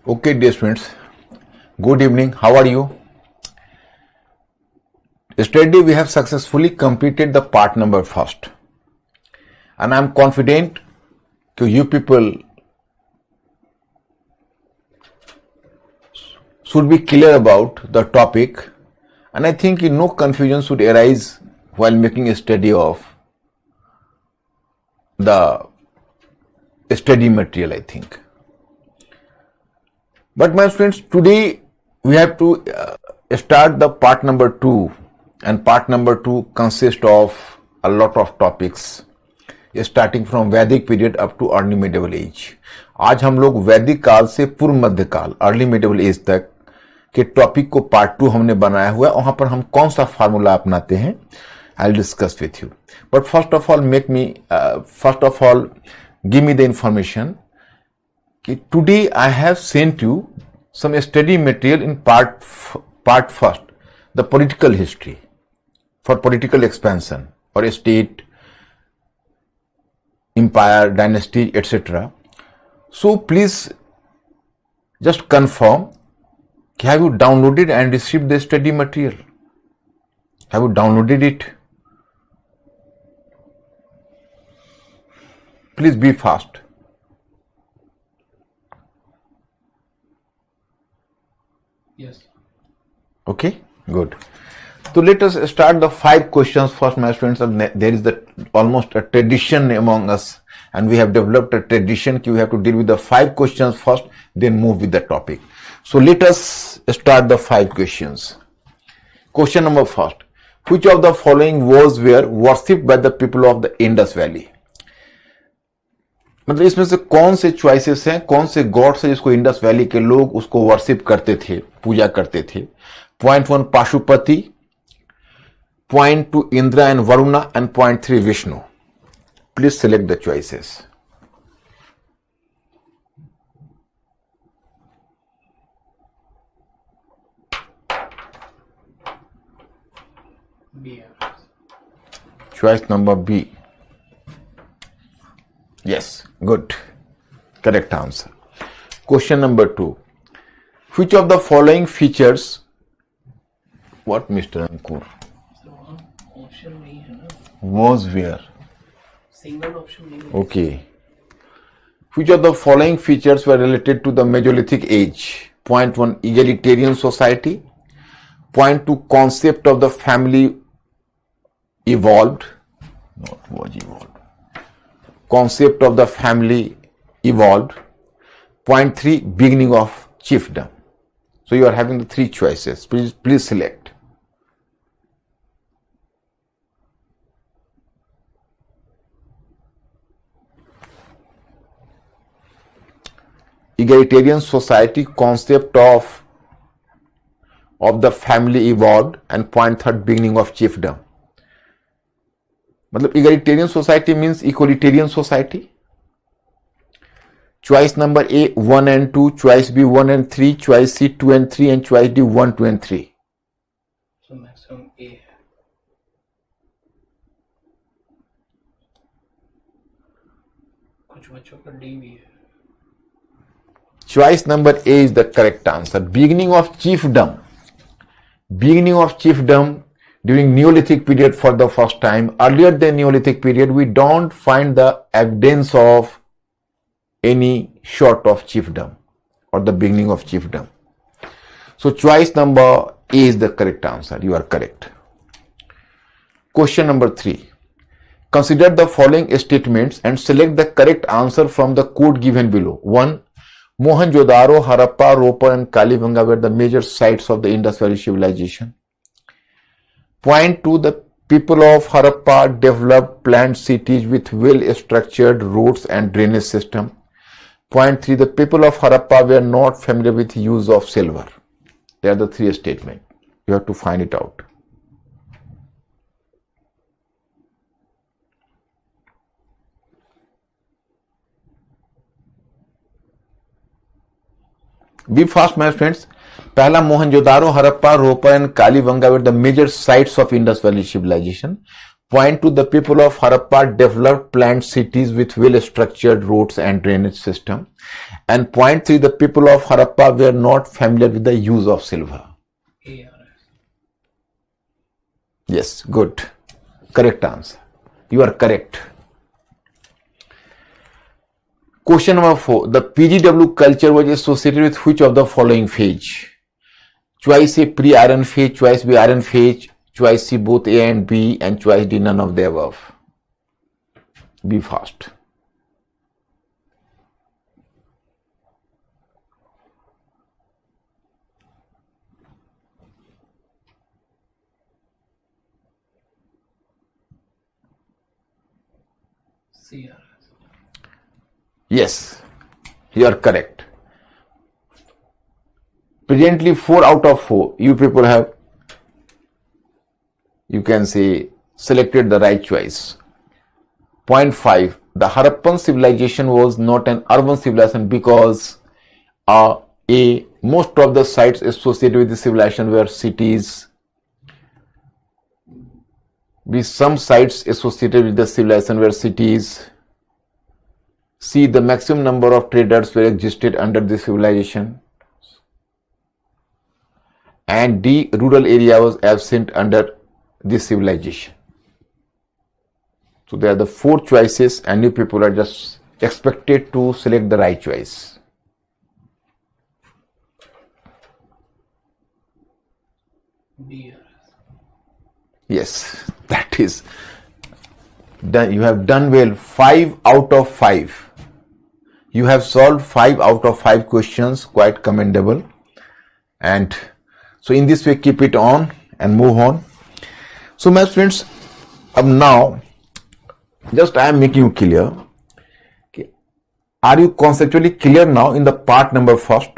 Okay, dear students, good evening. How are you? Yesterday we have successfully completed the part number first, and I am confident that you people should be clear about the topic, and I think no confusion should arise while making a study of the study material, I think. But my friends, today we have to start the part number 2, and part number 2 consists of a lot of topics starting from Vedic period up to early medieval age. आज हम लोग वैदिक काल से पूर्व मध्य काल early medieval as तक के टॉपिक को पार्ट 2 हमने बनाया हुआ है। वहां पर हम कौन सा फार्मूला अपनाते हैं I discuss with you. But first of all give me the information कि today I have sent you some study material in part first, the political history for political expansion और state, empire, dynasty, etc. So please just confirm, have you downloaded and received the study material? Have you downloaded it? Please be fast. Yes. Okay, good. So let us start the 5 questions first, my friends. There is almost a tradition among us, and we have developed a tradition that we have to deal with the 5 questions first, then move with the topic. So let us start the 5 questions. Question number first: which of the following were worshipped by the people of the Indus Valley? मतलब इसमें से कौन से choices हैं, कौन से God's हैं जिसको इंडस वैली के लोग उसको वर्शिप करते थे, पूजा करते थे? Point 1 Pashupati, Point 2 Indra and Varuna, and point 3 Vishnu. Please select the choices. B. Choice number B. Yes, good. Correct answer. Question number 2. Which of the following features, what Mr. Ankur? Option नहीं है ना, Was where? Single option नहीं है। Okay. Which of the following features were related to the Mesolithic age? Point 1 egalitarian society. Point 2 concept of the family evolved. Not was evolved. Concept of the family evolved. Point 3 beginning of chiefdom. So you are having the 3 choices. Please select. Egalitarian society, concept of the family evolved, and point 3 beginning of chiefdom. मतलब egalitarian society means equalitarian society. Choice number A 1 and 2, choice B 1 and 3, choice C 2 and 3, and choice D 1, 2 and 3. So maximum A है। कुछ बच्चों का D भी है। Choice number A is the correct answer. Beginning of chiefdom. Beginning of chiefdom during Neolithic period for the first time. Earlier than Neolithic period, we don't find the evidence of any sort of chiefdom or the beginning of chiefdom. So choice number A is the correct answer. You are correct. Question number 3. Consider the following statements and select the correct answer from the code given below. 1. Mohenjo-daro, Harappa, Ropar, and Kalibangan were the major sites of the Indus Valley civilization. Point 2. The people of Harappa developed planned cities with well-structured roads and drainage system. Point 3. The people of Harappa were not familiar with the use of silver. They are the 3 statements. You have to find it out. Be fast, my friends. पहला Mohenjodaro, Harappa, Ropar and Kalibangan were the major sites of Indus Valley civilization. Point to the people of Harappa developed planned cities with well-structured roads and drainage system. And point 3, the people of Harappa were not familiar with the use of silver. ARS. Yes, good. Correct answer. You are correct. Question number 4. The PGW culture was associated with which of the following phase? Choice A, pre-iron phase, choice B, iron phase, choice C, both A and B, and choice D, none of the above. Be fast. CRS. Yes, you are correct. Presently 4 out of 4 you people have, you can say, selected the right choice. Point 5, the Harappan civilization was not an urban civilization because A, most of the sites associated with the civilization were cities. B, some sites associated with the civilization were cities. C, the maximum number of traders were existed under the civilization. And D, rural area was absent under this civilization. So there are the 4 choices and you people are just expected to select the right choice. BRS. Yes, that is done. You have done well. 5 out of 5. You have solved 5 out of 5 questions, quite commendable. And so in this way, keep it on and move on. So my friends, now just I am making you clear. Okay. Are you conceptually clear now in the part number first?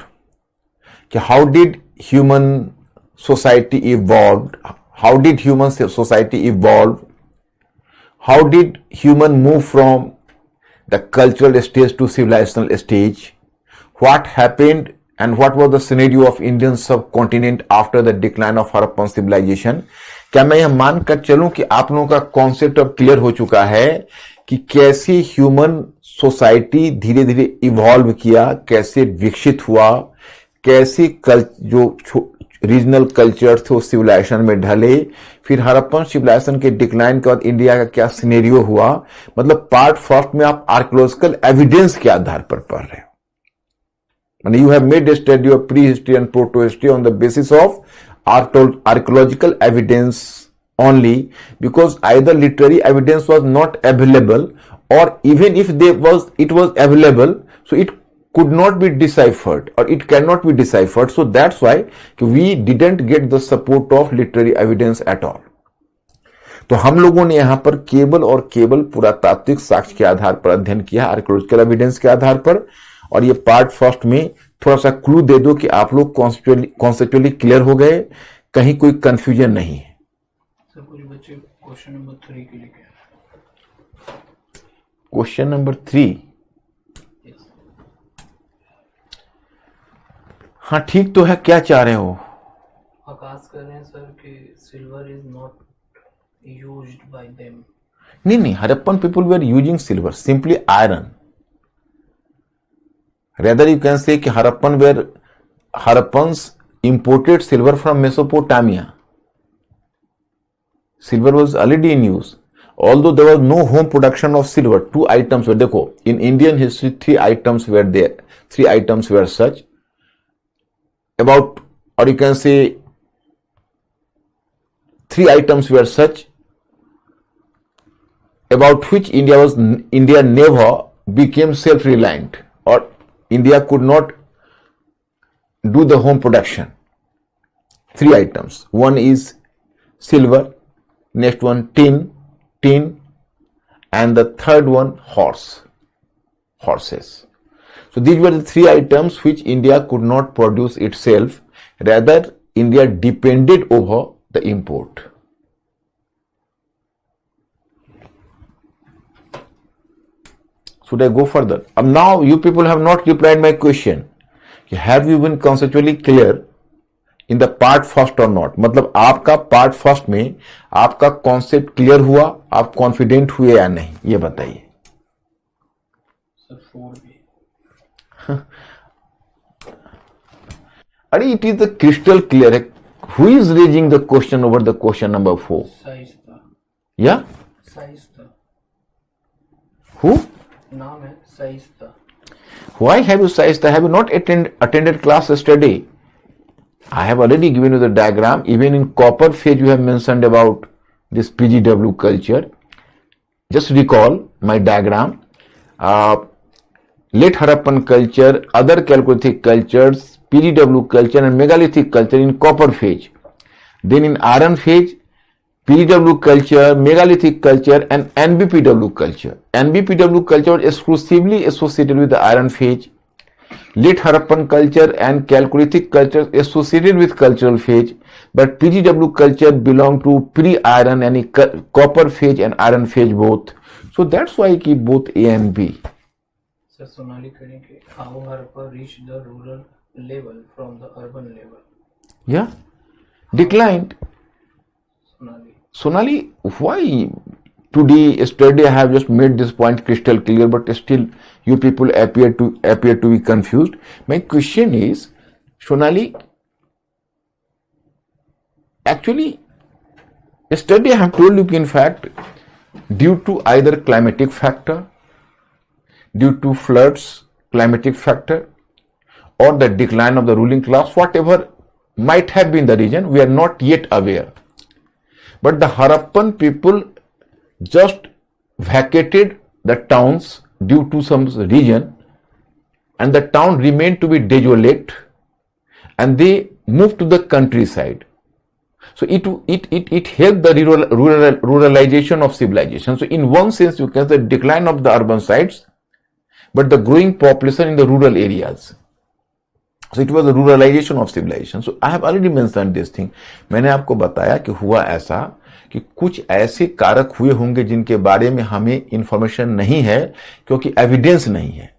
Okay. How did human society evolve? How did human society evolve? How did human move from the cultural stage to civilizational stage? What happened and what was the scenario of Indian subcontinent after the decline of Harappan civilization? क्या मैं यह मानकर चलूं कि आप लोगों का concept अब क्लियर हो चुका है कि कैसे ह्यूमन सोसाइटी धीरे धीरे इवॉल्व किया, कैसे विकसित हुआ, कैसे जो रीजनल कल्चर थे उस सिविलाइजेशन में ढले, फिर हड़प्पन सिविलाइजेशन के डिक्लाइन के बाद इंडिया का क्या सिनेरियो हुआ? मतलब पार्ट फर्स्ट में आप आर्कियोलॉजिकल एविडेंस के आधार पर पढ़ रहे हो. And you have made a study of prehistory and proto-history on the basis of archaeological evidence only, because either literary evidence was not available, or even if it was available, so it could not be deciphered or it cannot be deciphered. So that's why we didn't get the support of literary evidence at all. तो हम लोगों ने यहां पर केवल और केवल पुरातात्विक साक्ष्य के आधार पर अध्ययन किया, आर्कियोलॉजिकल एविडेंस के आधार पर. और ये पार्ट फर्स्ट में थोड़ा सा क्लू दे दो कि आप लोग कॉन्सेप्चुअली क्लियर हो गए, कहीं कोई कंफ्यूजन नहीं है. सर कुछ बच्चे क्वेश्चन नंबर 3 के लिए कह रहे हैं. क्वेश्चन नंबर 3, हाँ ठीक तो है. क्या चाह रहे हो? आकाश कर रहे हैं सर कि silver is not used by them. नहीं, Harappan people were using silver, simply iron. Rather you can say कि Harappans imported silver from Mesopotamia. Silver was already in use. Although there was no home production of silver, 2 items were, देखो, in Indian history 3 items were there. 3 items were such. About, or you can say 3 items were such about which India never became self-reliant, or India could not do the home production. 3 items. One is silver, next one tin, and the third one horses. So these were the 3 items which India could not produce itself. Rather, India depended over the import. Should I go further? Now you people have not replied my question. Have you been conceptually clear in the part first और not, मतलब आपका part first में आपका concept clear हुआ, आप confident हुए या नहीं, ये बताइए। अरे it is the crystal clear है। Who is raising the question over the question number 4? या हु नाम है Shaista. Why have you sized? Have you not attended class yesterday? I have already given you the diagram. Even in copper phase, you have mentioned about this PGW culture. Just recall my diagram. Late Harappan culture, other Chalcolithic cultures, PGW culture and megalithic culture in copper phase. Then in iron phase, PGW culture, megalithic culture and NBPW culture. NBPW culture was exclusively associated with the iron phase. Late Harappan culture and Chalcolithic culture associated with cultural phase, but PGW culture belong to pre-iron and copper phase and iron phase both. So that's why I keep both A and B. Sir, Sonali करेंगे how Harappa reached the rural level from the urban level. Yeah, declined. Sonali, why today, yesterday I have just made this point crystal clear, but still you people appear to be confused. My question is, Sonali, actually, yesterday I have told you, in fact, due to either climatic factor, due to floods, climatic factor, or the decline of the ruling class, whatever might have been the reason, we are not yet aware. But the Harappan people just vacated the towns due to some reason, and the town remained to be desolate, and they moved to the countryside. So it helped the ruralization of civilization. So in one sense, you can say the decline of the urban sites, but the growing population in the rural areas. So it was the ruralization of civilization. So I have already mentioned this thing. मैंने आपको बताया कि हुआ ऐसा कि कुछ ऐसे कारक हुए होंगे जिनके बारे में हमें इंफॉर्मेशन नहीं है, क्योंकि एविडेंस नहीं है।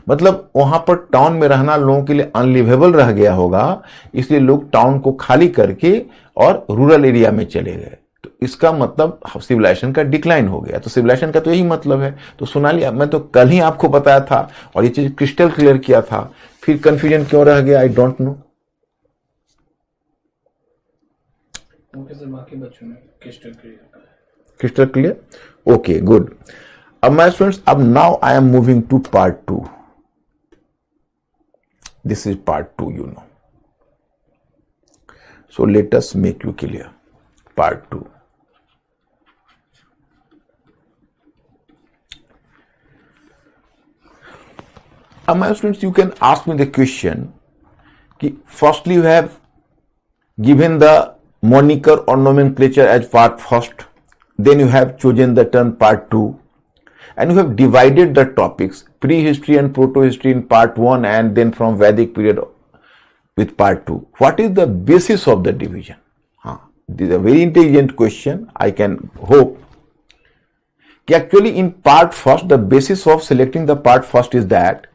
मतलब वहां पर टाउन में रहना लोगों के लिए अनलिवेबल रह गया होगा, इसलिए लोग टाउन को खाली करके और रूरल एरिया में चले गए। तो इसका मतलब सिविलाइजेशन का डिक्लाइन हो गया। तो सिविलाइजेशन का तो यही मतलब है। तो सोनाली, मैं तो कल ही आपको बताया था और ये चीज क्रिस्टल क्लियर किया था, फिर कंफ्यूजन क्यों रह गया? I don't know. Crystal clear, okay, good. अब माय स्टूडेंट्स, अब now I am moving to part 2। This is part 2, you know. So let us make you clear part 2। My students, you can ask me the question कि firstly you have given the moniker or nomenclature as part first, then you have chosen the term part 2, and you have divided the topics prehistory and proto-history in part 1 and then from Vedic period with part 2. What is the basis of the division? This is a very intelligent question. I can hope कि actually in part first, the basis of selecting the part first is that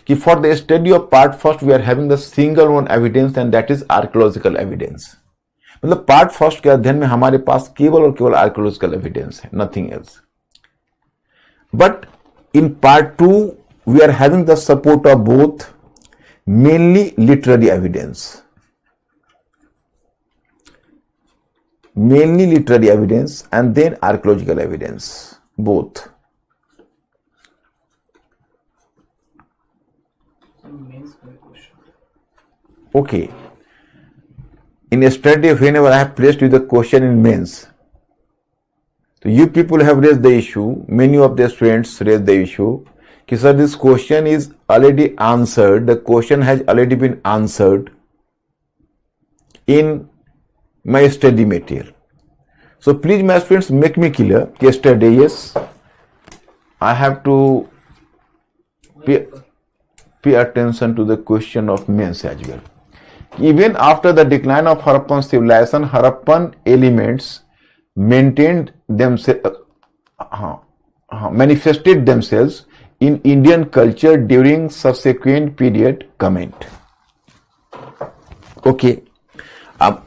कि for the study of part first we are having the single one evidence and that is archaeological evidence. मतलब part first के अध्ययन में हमारे पास केवल और केवल आर्कियोलॉजिकल एविडेंस है, nothing else. But in part 2 we are having the support of both mainly literary evidence, and then archaeological evidence, both. Okay. In yesterday, whenever I have placed you the question in mains, so you people have raised the issue, many of the students raised the issue, कि sir, this question is already answered, the question has already been answered in my study material. So please my students make me clear, yesterday, yes, I have to pay attention to the question of mains as well. Even after the decline of Harappan civilization, Harappan elements maintained themselves, manifested themselves in Indian culture during subsequent period. Comment. Okay. अब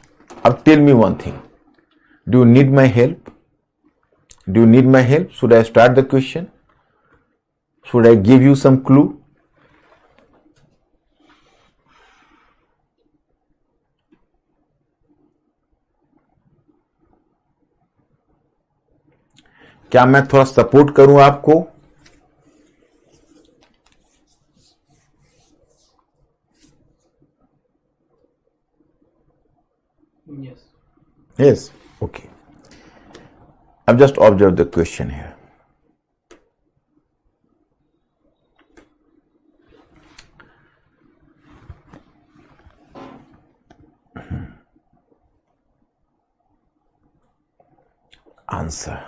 tell me one thing. Do you need my help? Do you need my help? Should I start the question? Should I give you some clue? क्या मैं थोड़ा support करूं आपको? Yes. Yes. Okay. I've just observed the question here. Answer.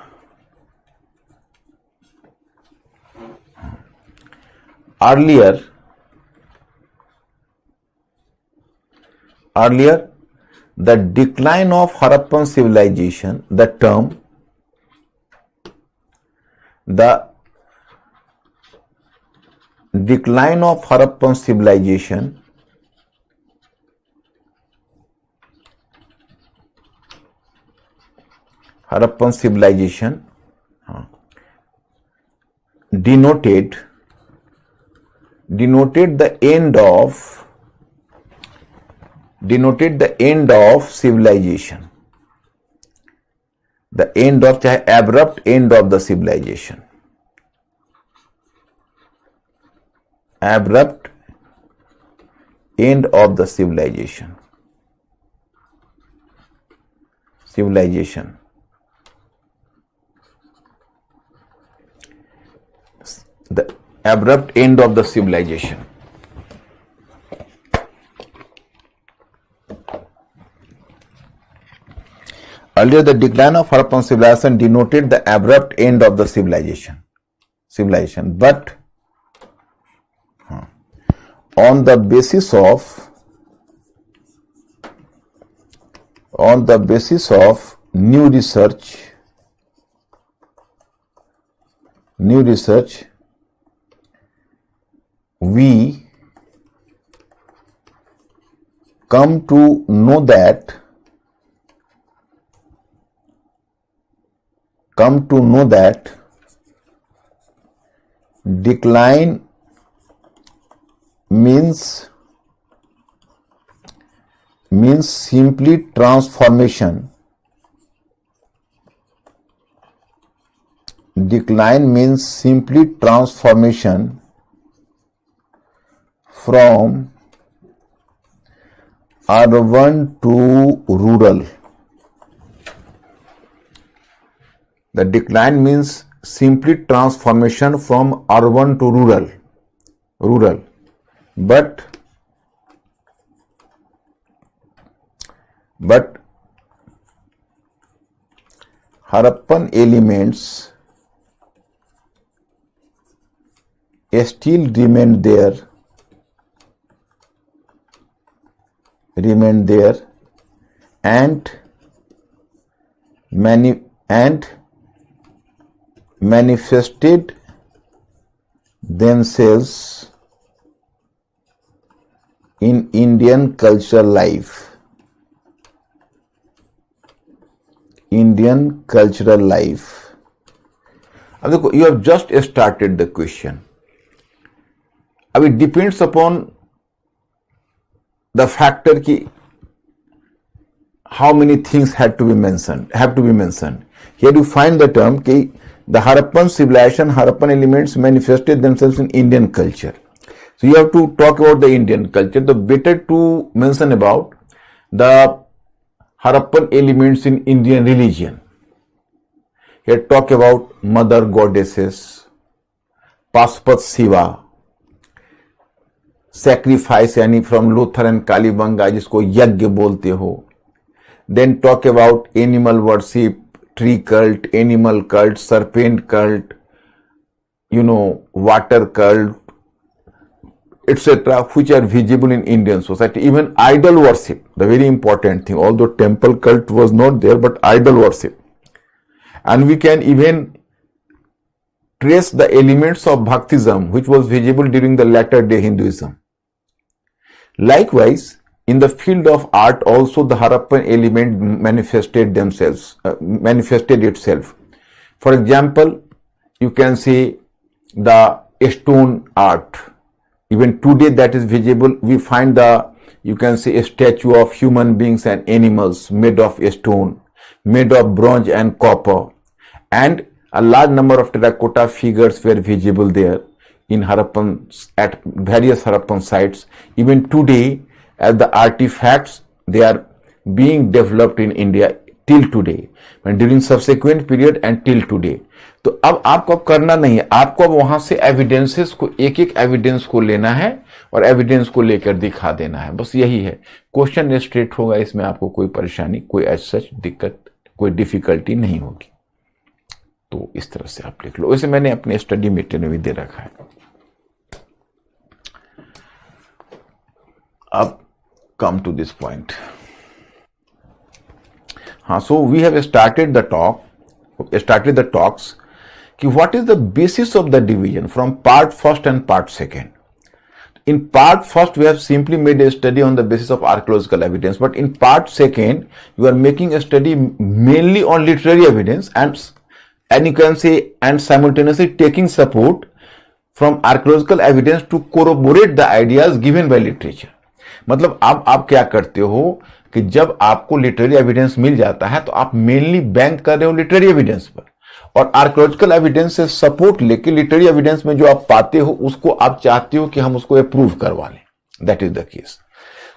Earlier, the decline of Harappan civilization, the term, the decline of Harappan civilization denoted the end of civilization, the end of, चाहे abrupt end of the civilization, abrupt end of the civilization, the abrupt end of the civilization. Earlier, the decline of Harappan civilization denoted the abrupt end of the civilization. But on the basis of new research, we come to know that decline means simply transformation. Decline means simply transformation from urban to rural. The decline means simply transformation from urban to rural. But Harappan elements still remain there and manifested themselves in Indian cultural life. अब देखो, you have just started the question. अब it depends upon the factor कि how many things have to be mentioned. Here you find the term कि the Harappan civilization, Harappan elements manifested themselves in Indian culture. So you have to talk about the Indian culture. The better to mention about the Harappan elements in Indian religion. Here talk about mother goddesses, Pashupati Shiva, sacrifice यानी from Lothar and Kalibanga जिसको यज्ञ बोलते हो. Then talk about animal worship, tree cult, animal cult, serpent cult, water cult, etc., which are visible in Indian society. Even idol worship, the very important thing, although temple cult was not there, but idol worship. And we can even trace the elements of Bhaktism, which was visible during the latter day Hinduism. Likewise, in the field of art also the Harappan element manifested itself. For example, you can say the stone art. Even today that is visible. We find you can say a statue of human beings and animals made of stone, made of bronze and copper, and a large number of terracotta figures were visible there in Harappan, at various Harappan sites. Even today, as the artifacts, they are being developed in India till today, and during subsequent period and till today. तो अब आपको करना नहीं है, आपको अब वहां से एविडेंसेस को, एक एक एविडेंस को लेना है और एविडेंस को लेकर दिखा देना है, बस यही है. क्वेश्चन स्ट्रेट होगा, इसमें आपको कोई परेशानी, कोई ऐसा दिक्कत, कोई डिफिकल्टी नहीं होगी. तो इस तरह से आप लिख लो. वैसे मैंने अपने स्टडी मटेरियल में भी दे रखा है. अब come to this point. So we have started the talks. What is the basis of the division from part first and part second? In part first, we have simply made a study on the basis of archaeological evidence, but in part second, you are making a study mainly on literary evidence, and you can say, and simultaneously taking support from archaeological evidence to corroborate the ideas given by literature. मतलब आप क्या करते हो कि जब आपको literary evidence मिल जाता है तो आप मेनली बैंक कर रहे हो लिटरेरी एविडेंस पर, और आर्कियोलॉजिकल एविडेंस से सपोर्ट लेके लिटरेरी एविडेंस में जो आप पाते हो उसको आप चाहते हो कि हम उसको अप्रूव करवा लें. That is the case.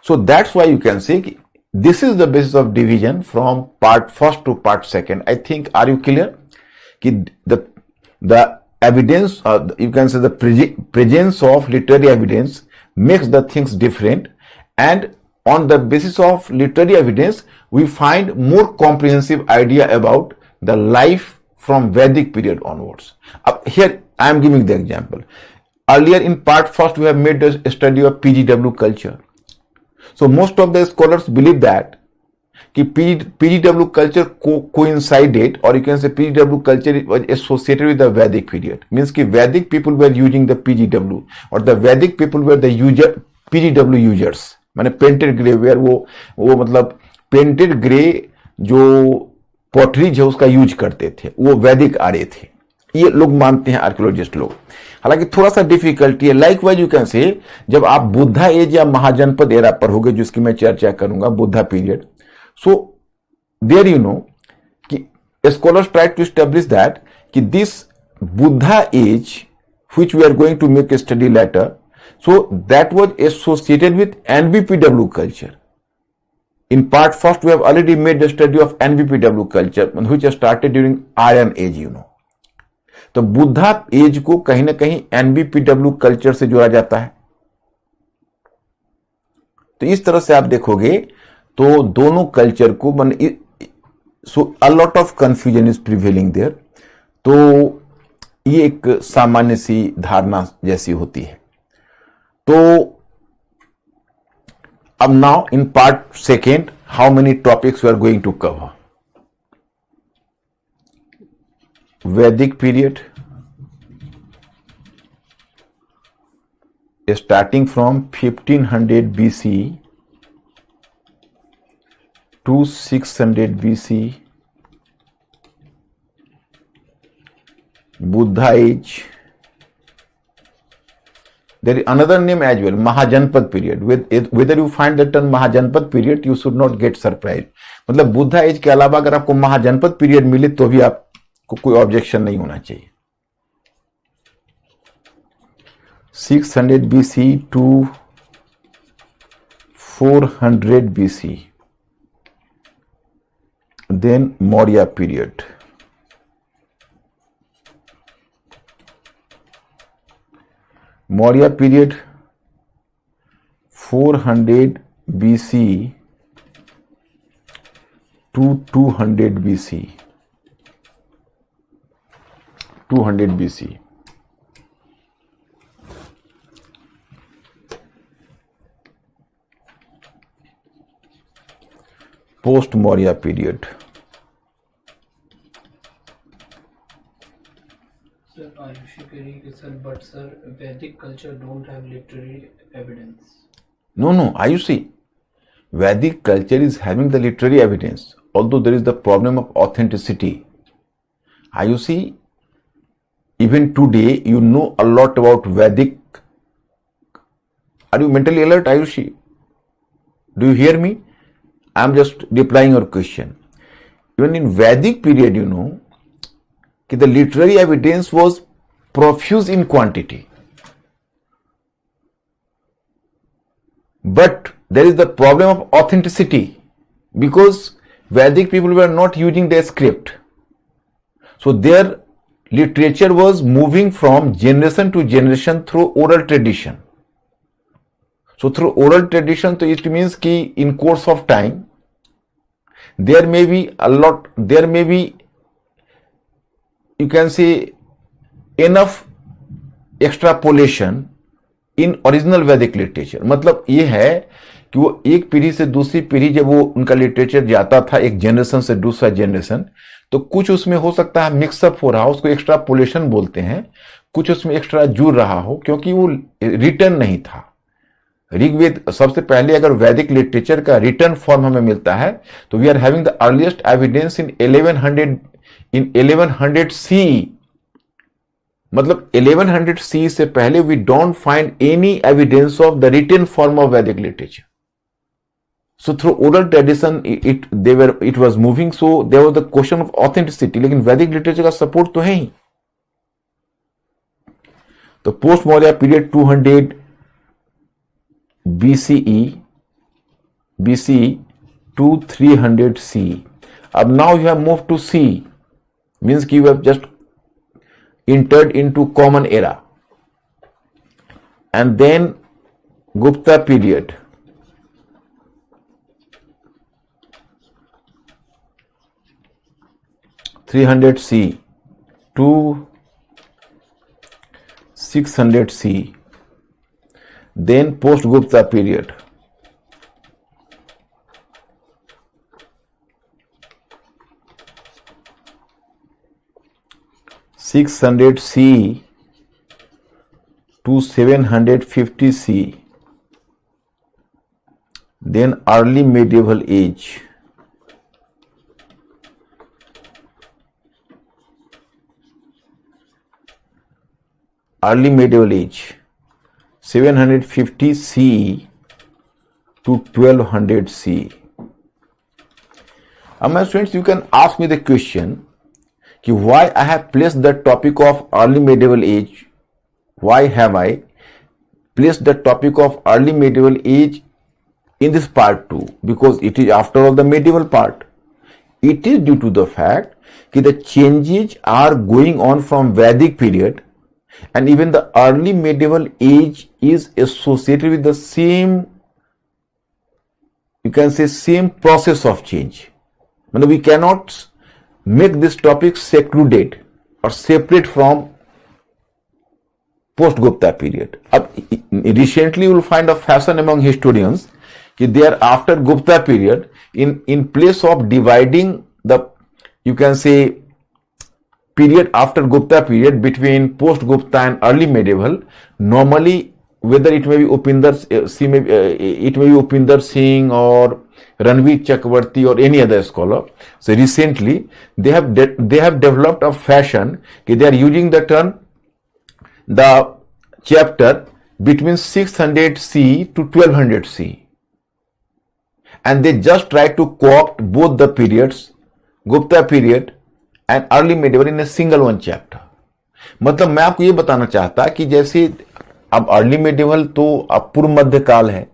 So that's why you can say कि this is the basis of division from part first to part second. I think, are you clear कि the evidence, you can say the presence of literary evidence makes the things different, and on the basis of literary evidence we find more comprehensive idea about the life from Vedic period onwards. Here I am giving the example. Earlier in part first we have made a study of PGW culture. So most of the scholars believe that कि PGW culture coincided, or you can say PGW culture was associated with the Vedic period. Means कि Vedic people were using the PGW, or the Vedic people were the PGW users. माने painted grey ware, वो मतलब painted grey जो potteries है उसका use करते थे, वो वैदिक आ रहे थे, ये लोग मानते हैं आर्कियोलॉजिस्ट लोग. हालांकि थोड़ा सा डिफिकल्टी है. लाइक वाइज यू कैन से, जब आप बुद्धा एज या महाजनपद एरा पर होगे, जिसकी मैं चर्चा करूंगा, Buddha period. So there you know कि scholars try to establish that कि this Buddha age which we are going to make a study later, so that was associated with NBPW culture. In part first we have already made the study of NBPW culture which started during Iron Age, you know. तो Buddha as को कहीं ना कहीं NBPW culture से जोड़ा जाता है. तो इस तरह से आप देखोगे तो दोनों कल्चर को so a lot of confusion is prevailing there. तो ये एक सामान्य सी धारणा जैसी होती है. तो अब now in part second, how many topics we are going to cover? Vedic period starting from 1500 BC to 600 BC, Buddha age. There is another name as well, Mahajanpad period. Whether you find the term Mahajanpad period, you should not get surprised. मतलब Buddha as के अलावा अगर आपको महाजनपद period मिले तो भी आपको कोई ऑब्जेक्शन नहीं होना चाहिए. 600 BC to 400 BC. Then Maurya period. Maurya period 400 BC to 200 BC. 200 BC. Post Maurya period. Sir, Ayushi Kari, sir, but sir, Vedic culture don't have literary evidence. No, Ayushi. Vedic culture is having the literary evidence, although there is the problem of authenticity. You see, even today, you know a lot about Vedic. Are you mentally alert, Ayushi? Do you hear me? I am just replying your question. Even in Vedic period, you know, the literary evidence was profuse in quantity. But there is the problem of authenticity because Vedic people were not using the script. So their literature was moving from generation to generation through oral tradition. So through oral tradition, so it means कि in course of time, there may be, you can say, enough extrapolation in original वैदिक literature. मतलब ये है कि वो एक पीढ़ी से दूसरी पीढ़ी जब वो उनका लिटरेचर जाता था एक जनरेशन से दूसरा जनरेशन, तो कुछ उसमें हो सकता है मिक्सअप हो रहा हो, उसको एक्स्ट्रापोलेशन बोलते हैं, कुछ उसमें एक्स्ट्रा जुड़ रहा हो क्योंकि वो रिटर्न नहीं था. ऋग्वेद सबसे पहले अगर वैदिक लिटरेचर का रिटर्न फॉर्म हमें मिलता है तो we are having the earliest evidence in 1100 C. मतलब 1100 सी से पहले we don't find any evidence of the written form of Vedic literature. So through oral tradition it was moving, so there was the question of authenticity. लेकिन Vedic literature का support तो है ही. तो post Maurya period 200 BCE to 300 C. अब now you have moved to C, means you have just entered into common era. And then Gupta period. (300 C) to 600 C. Then post Gupta period. (600 C) to 750 C. Then early medieval age. Early medieval age. 750 C to 1200 C. My students, you can ask me the question why I have placed the topic of early medieval age. Why have I placed the topic of early medieval age in this part 2? Because it is after all the medieval part. It is due to the fact that the changes are going on from Vedic period, and even the early medieval age is associated with the same, you can say, same process of change. But we cannot make this topic secluded or separate from post-Gupta period. Recently you will find a fashion among historians that they are after Gupta period, in place of dividing the, you can say, period after Gupta period between post-Gupta and early medieval, normally whether it may be Upinder Singh or Ranveer Chakravarti or any other scholar. So recently they have developed a fashion that they are using the term, the chapter between 600 C to 1200 C, and they just try to co-opt both the periods, Gupta period and early medieval, in a single one chapter. मतलब मैं आपको ये बताना चाहता कि जैसे अब early medieval तो अब पूर्व मध्य काल है,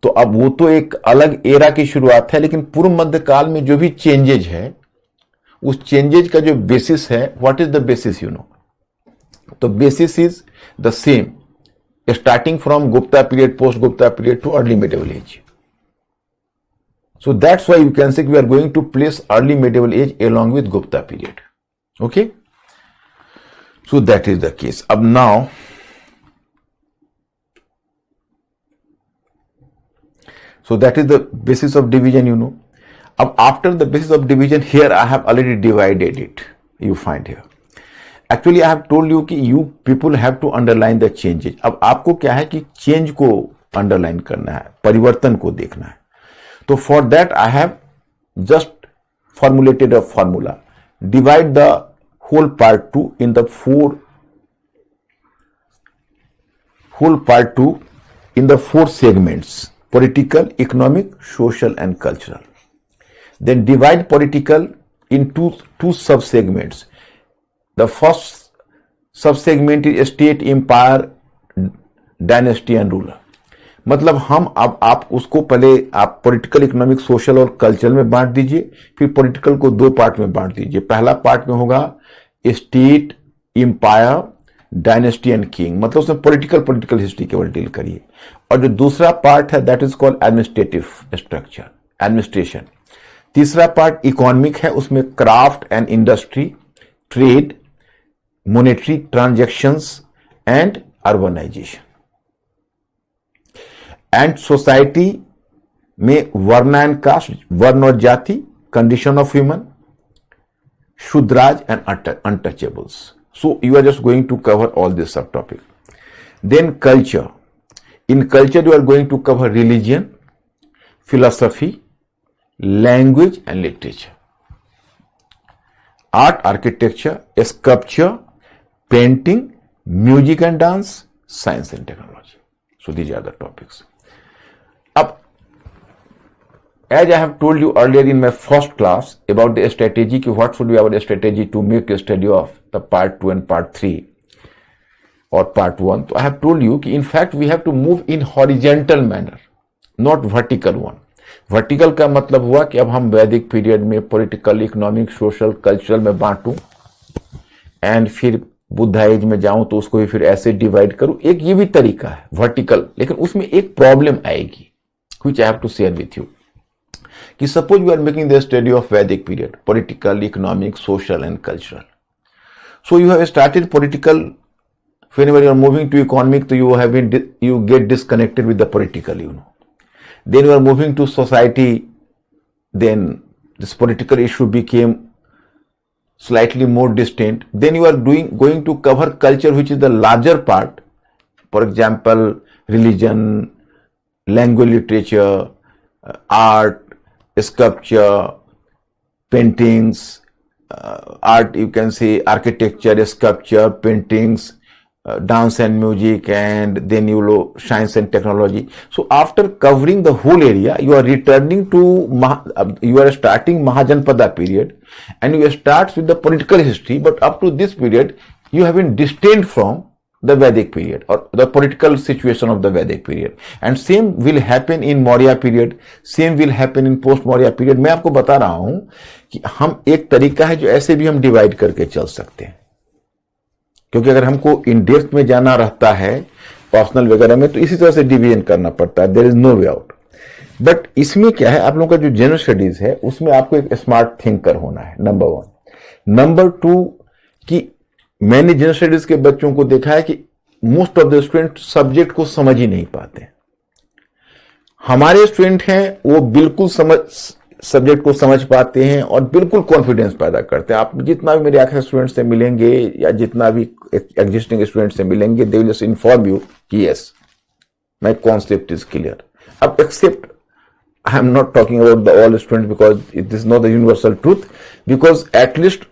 तो अब वो तो एक अलग एरा की शुरुआत है, लेकिन पूर्व मध्य काल में जो भी चेंजेज है उस चेंजेज का जो बेसिस है, what is the basis, you know? तो basis is the same starting from Gupta period, post Gupta period to early medieval age. So that's why you can say we are going to place early medieval age along with Gupta period. Okay? So that is the case. Ab now, so that is the basis of division, you know. Ab after the basis of division, here I have already divided it. You find here. Actually, I have told you कि you people have to underline the changes. अब आपको क्या है कि change को underline करना है, परिवर्तन को देखना है. So for that I have just formulated a formula. Divide the whole part 2 in the four segments: political, economic, social and cultural. Then divide political into two sub-segments. The first sub-segment is state, empire, dynasty and ruler. मतलब हम अब आप उसको पहले आप political, economic, social और cultural में बांट दीजिए, फिर पॉलिटिकल को 2 पार्ट में बांट दीजिए. पहला पार्ट में होगा state, empire, dynasty and king, मतलब उसमें पॉलिटिकल हिस्ट्री केवल डील करिए. और जो दूसरा पार्ट है that is called administrative structure, administration. तीसरा पार्ट इकोनॉमिक है, उसमें craft and industry, trade, monetary transactions and urbanisation. And society में वर्ण एंड कास्ट, वर्ण और जाति, condition of human, Shudras and untouchables. So you are just going to cover all this सब topic. Then culture. In culture you are going to cover religion, philosophy, language and literature, art, architecture, sculpture, painting, music and dance, science and technology. So these are the topics. Up, as I have told you earlier in my first class about the strategy, what should be our strategy to make a study of the part 2 and part 3 or part 1. So I have told you that in fact we have to move in horizontal manner, not vertical one. Vertical का मतलब हुआ कि अब हम वैदिक period में political, economic, social, cultural में बांटूं and फिर बुद्ध एज में जाऊं तो उसको भी फिर ऐसे डिवाइड करूं. एक ये भी तरीका है वर्टिकल, लेकिन उसमें एक प्रॉब्लम आएगी which I have to share with you. कि suppose you are making the study of Vedic period, political, economic, social and cultural. So you have started political, whenever you are moving to economic, so you get disconnected with the political, Then you are moving to society, then this political issue became slightly more distant. Then you are going to cover culture, which is the larger part. For example, religion, language, literature, art, sculpture, paintings, art, you can say architecture, sculpture, paintings, dance and music, and then science and technology. So after covering the whole area, you are returning to you are starting Mahajanpada period, and you start with the political history. But up to this period, you have been distant from the Vedic period or the political situation of the Vedic period. And same will happen in Maurya period. Same will happen in post Maurya period. मैं आपको बता रहा हूं कि हम एक तरीका है जो ऐसे भी हम डिवाइड करके चल सकते हैं, क्योंकि अगर हमको इन डेप्थ में जाना रहता है पर्सनल वगैरह में तो इसी तरह से डिवीजन करना पड़ता है. There is no way out. But इसमें क्या है, आप लोगों का जो जनरल स्टडीज है उसमें आपको एक स्मार्ट थिंकर होना है, नंबर 1. नंबर 2 कि मैंने जनरल स्टडीज के बच्चों को देखा है कि most of the student subject को समझ ही नहीं पाते. हमारे स्टूडेंट हैं वो बिल्कुल सब्जेक्ट को समझ पाते हैं और बिल्कुल कॉन्फिडेंस पैदा करते हैं. आप जितना भी मेरे एक्स स्टूडेंट से मिलेंगे या जितना भी एग्जिस्टिंग स्टूडेंट से मिलेंगे, they will just inform you कि yes my concept is clear. अब except I am not talking about the all student because it is not the universal truth, because at least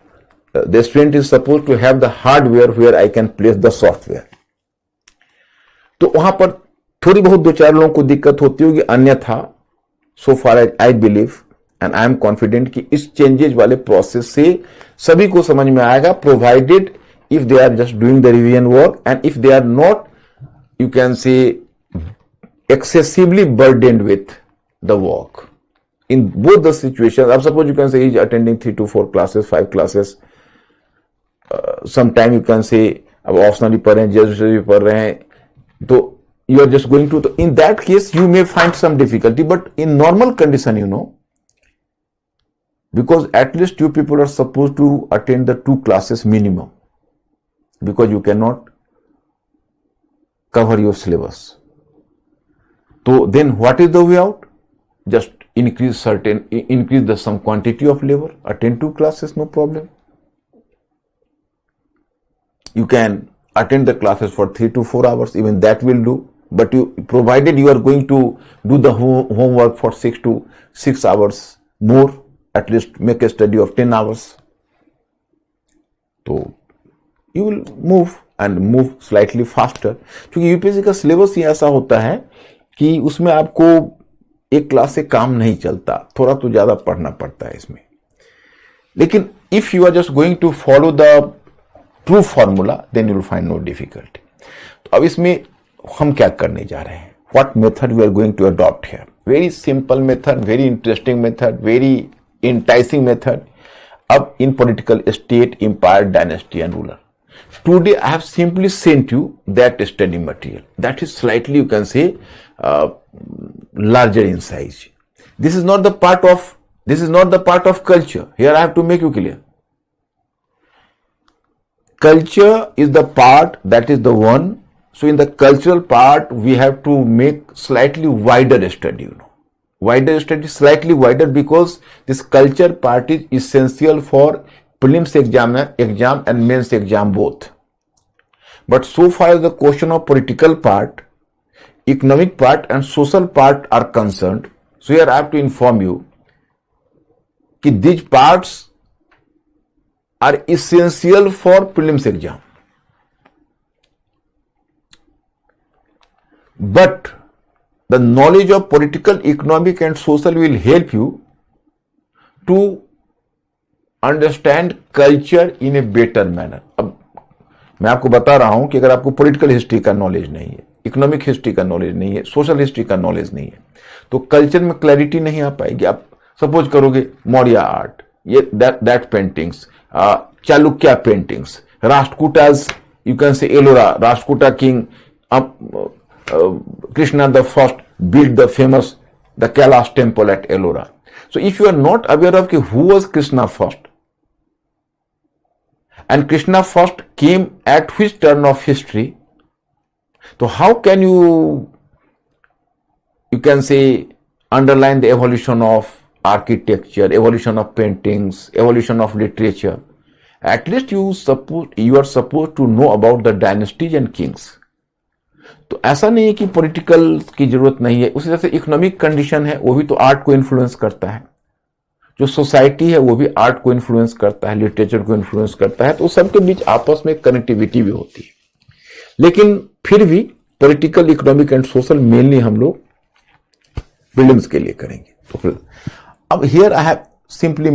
the student is suppose to have the hardware where I can place the software. तो वहां पर थोड़ी बहुत 2-4 लोगों को दिक्कत होती होगी, अन्यथा so far as I believe and I am confident कि इस चेंजेस वाले प्रोसेस से सभी को समझ में आएगा, provided if they are just doing the revision work and if they are not, you can say excessively burdened with the work. In both the situations, अब suppose you can say he's attending 3 to 4 classes, 5 classes. Sometime you can say अब optionally पढ़ रहे हैं, generally भी पढ़ रहे हैं, तो you are just going to, in that case you may find some difficulty, but in normal condition, because at least you people are supposed to attend the 2 classes minimum, because you cannot cover your syllabus. So then what is the way out? Just increase the some quantity of labor, attend 2 classes, no problem. You can attend the classes for 3 to 4 hours, even that will do. but provided you are going to do the homework for 6 hours more, at least make a study of 10 hours. So you will move and move slightly faster. क्योंकि UPSC का syllabus ही ऐसा होता है कि उसमें आपको एक class से काम नहीं चलता, थोड़ा तो ज्यादा पढ़ना पड़ता है इसमें. लेकिन if you are just going to follow the true formula then you will find no difficulty. तो अब इसमें हम क्या करने जा रहे हैं? What method we are going to adopt here? Very simple method, very interesting method, very enticing method. अब in political state, empire, dynasty and ruler. Today I have simply sent you that study material. That is slightly, you can say, larger in size. This is not the part of culture. Here I have to make you clear. Culture is the part that is the one. So in the cultural part, we have to make slightly wider study. Wider study, slightly wider, because this culture part is essential for prelims exam and mains exam both. But so far as the question of political part, economic part and social part are concerned, so here I have to inform you that these parts are essential for prelims exam. But the knowledge of political, economic and social will help you to understand culture in a better manner. अब मैं आपको बता रहा हूं कि अगर आपको political history का नॉलेज नहीं है, इकोनॉमिक हिस्ट्री का नॉलेज नहीं है, सोशल हिस्ट्री का नॉलेज नहीं है, तो कल्चर में क्लैरिटी नहीं आ पाएगी. आप सपोज करोगे मौर्य आर्ट, ये that paintings, Chalukya paintings, Rashtrakutas, you can say Ellora, Rashtrakuta king, Krishna the first built the famous the Kailash temple at Ellora. So if you are not aware of who was Krishna first, and Krishna first came at which turn of history, so how can you can say underline the evolution of architecture, evolution of paintings, evolution of literature? At least you are supposed to know about the dynasties and kings. तो ऐसा नहीं है कि political की जरूरत नहीं है. उसी तरह से इकोनॉमिक कंडीशन है, वो भी तो आर्ट को इन्फ्लुएंस करता है. जो सोसाइटी है वो भी आर्ट को इन्फ्लुएंस करता है, लिटरेचर को इन्फ्लुएंस करता है. तो सबके बीच आपस में कनेक्टिविटी भी होती है. लेकिन फिर भी political, economic and social mainly हम लोग प्रीलिम्स के लिए करेंगे. तो अब here I have simply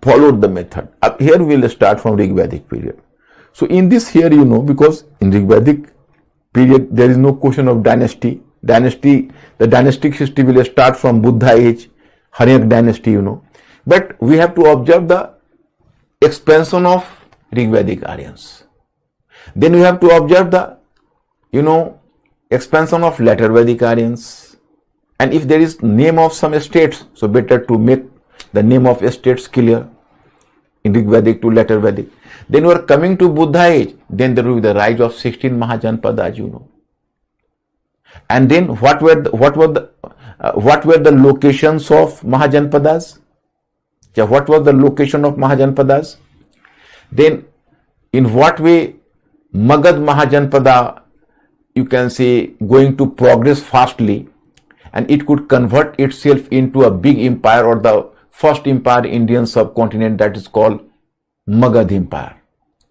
followed the method. अब here we will start from Rigvedic period. So in this here, because in Rigvedic period, there is no question of dynasty. The dynastic history will start from Buddha age, Haryak dynasty, But we have to observe the expansion of Rigvedic Aryans. Then we have to observe the, expansion of later Vedic Aryans. And if there is name of some states, so better to make the name of states clear in Rigvedic to later Vedic. Then we are coming to Buddha age. Then there will be the rise of 16 Mahajanpadas, And then what were the locations of Mahajanpadas? What was the location of Mahajanpadas? Then in what way Magad Mahajanpada, you can say, going to progress fastly, and it could convert itself into a big empire, or the first empire in Indian subcontinent, that is called Magadh empire,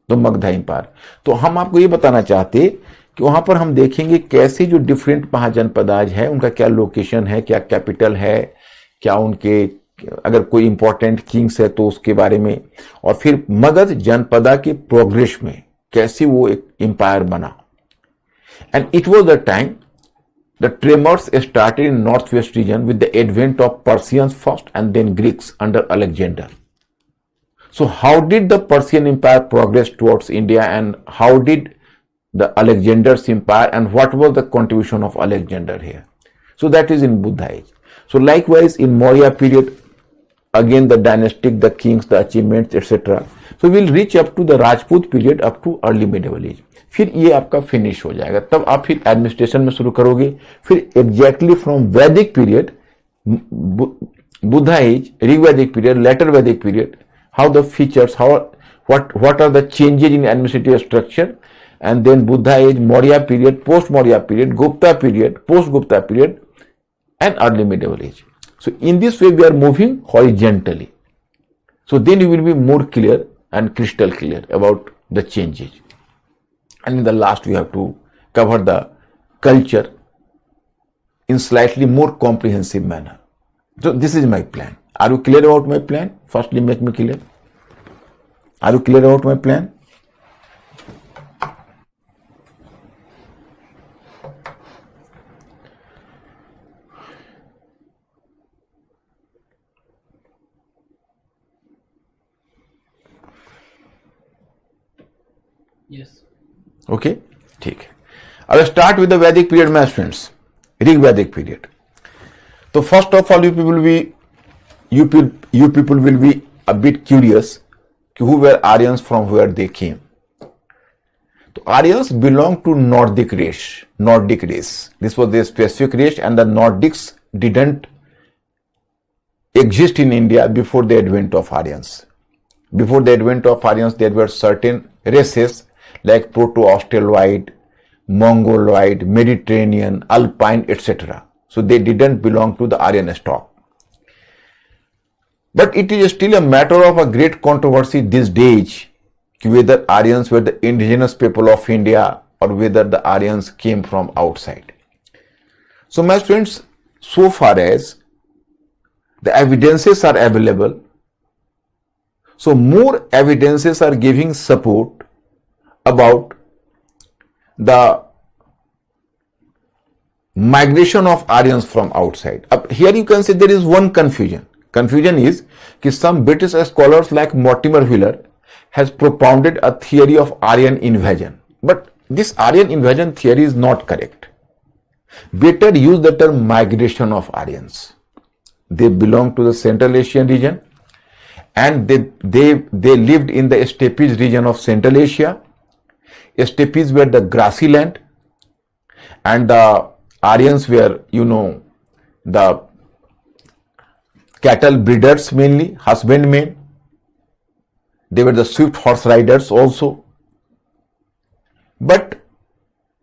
तो Magadha empire. तो हम आपको ये बताना चाहते कि वहां पर हम देखेंगे कैसे जो डिफरेंट महाजनपदाज है, उनका क्या लोकेशन है, क्या कैपिटल है, क्या उनके अगर कोई इंपॉर्टेंट किंग्स है तो उसके बारे में, और फिर मगध जनपदा के प्रोग्रेस में कैसे वो एक एम्पायर बना. And it was the time the tremors started in north west region with the advent of Persians first and then Greeks under Alexander. So how did the Persian Empire progress towards India, and how did the Alexander's empire, and what was the contribution of Alexander here? So that is in Buddha age. So likewise in Maurya period, again the dynastic, the kings, the achievements, etc. So we'll reach up to the Rajput period, up to early medieval age. फिर ये आपका finish हो जाएगा. तब आप फिर administration में शुरू करोगे. फिर एग्जैक्टली फ्रॉम वैदिक period, Buddha age, Rigvedic period, later Vedic period, how the features, what are the changes in administrative structure, and then Buddha age, Maurya period, post-Maurya period, Gupta period, post-Gupta period, and early medieval age. So in this way we are moving horizontally. So then you will be more clear and crystal clear about the changes. And in the last we have to cover the culture in slightly more comprehensive manner. So this is my plan. Are you clear about my plan? Firstly, make me clear. Are you clear about my plan? Yes. Okay, ठीक है. I will start with the Vedic period, my students. Rig Vedic period. So first of all, you people will be a bit curious who were Aryans, from where they came. So Aryans belong to Nordic race. This was the specific race, and the Nordics didn't exist in India before the advent of Aryans. Before the advent of Aryans, there were certain races like Proto-Australoid, Mongoloid, Mediterranean, Alpine, etc. So they didn't belong to the Aryan stock. But it is still a matter of a great controversy these days whether Aryans were the indigenous people of India or whether the Aryans came from outside. So my friends, so far as the evidences are available, so more evidences are giving support about the migration of Aryans from outside. Here you can say there is one confusion. Confusion is that some British scholars like Mortimer Wheeler has propounded a theory of Aryan invasion. But this Aryan invasion theory is not correct. Better use the term migration of Aryans. They belong to the Central Asian region, and they lived in the steppes region of Central Asia. Steppes were the grassy land, and the Aryans were, the cattle breeders mainly, husbandmen. They were the swift horse riders also. But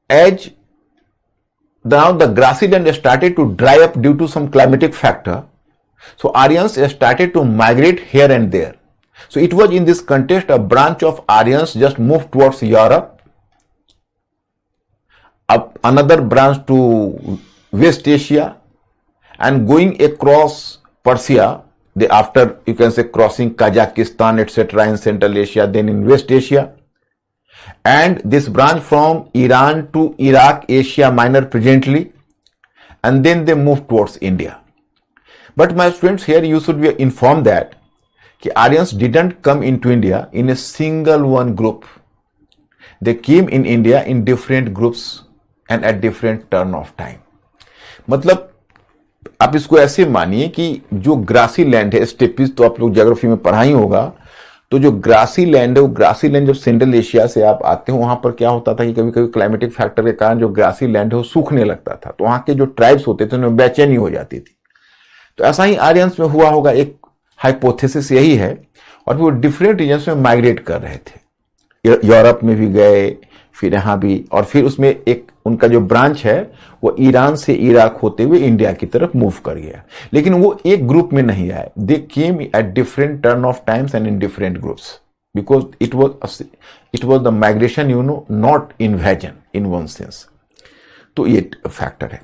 as now the grassy land started to dry up due to some climatic factor, so Aryans started to migrate here and there. So it was in this context a branch of Aryans just moved towards Europe, another branch to West Asia, and going across Persia, after you can say crossing Kazakhstan, etc. in Central Asia, then in West Asia, and this branch from Iran to Iraq, Asia Minor presently, and then they moved towards India. But my friends, here you should be informed that Aryans didn't come into India in a single one group. They came in India in different groups and at different turn of time. मतलब आप इसको ऐसे मानिए कि जो grassy land है, stapes तो आप लोग ज्योग्राफी में पढ़ा ही होगा, तो जो ग्रासी लैंड है, वो ग्रासी लैंड जब सेंट्रल एशिया से आप आते हो, वहां पर क्या होता था कि कभी कभी क्लाइमेटिक फैक्टर के कारण जो ग्रासी लैंड है वो सूखने लगता था, तो वहां के जो ट्राइब्स होते थे उनमें बेचैनी हो जाती थी. तो ऐसा ही आर्यंस में हुआ होगा, एक हाइपोथेसिस यही है. और वो डिफरेंट रीजन्स में माइग्रेट कर रहे थे, यूरोप में भी गए, फिर यहाँ भी, और फिर उसमें एक उनका जो ब्रांच है वो ईरान से इराक होते हुए इंडिया की तरफ मूव कर गया. लेकिन वो एक ग्रुप में नहीं आए. They came at different turn of times and in different groups, because it was the migration, not invasion in one sense. तो ये फैक्टर है.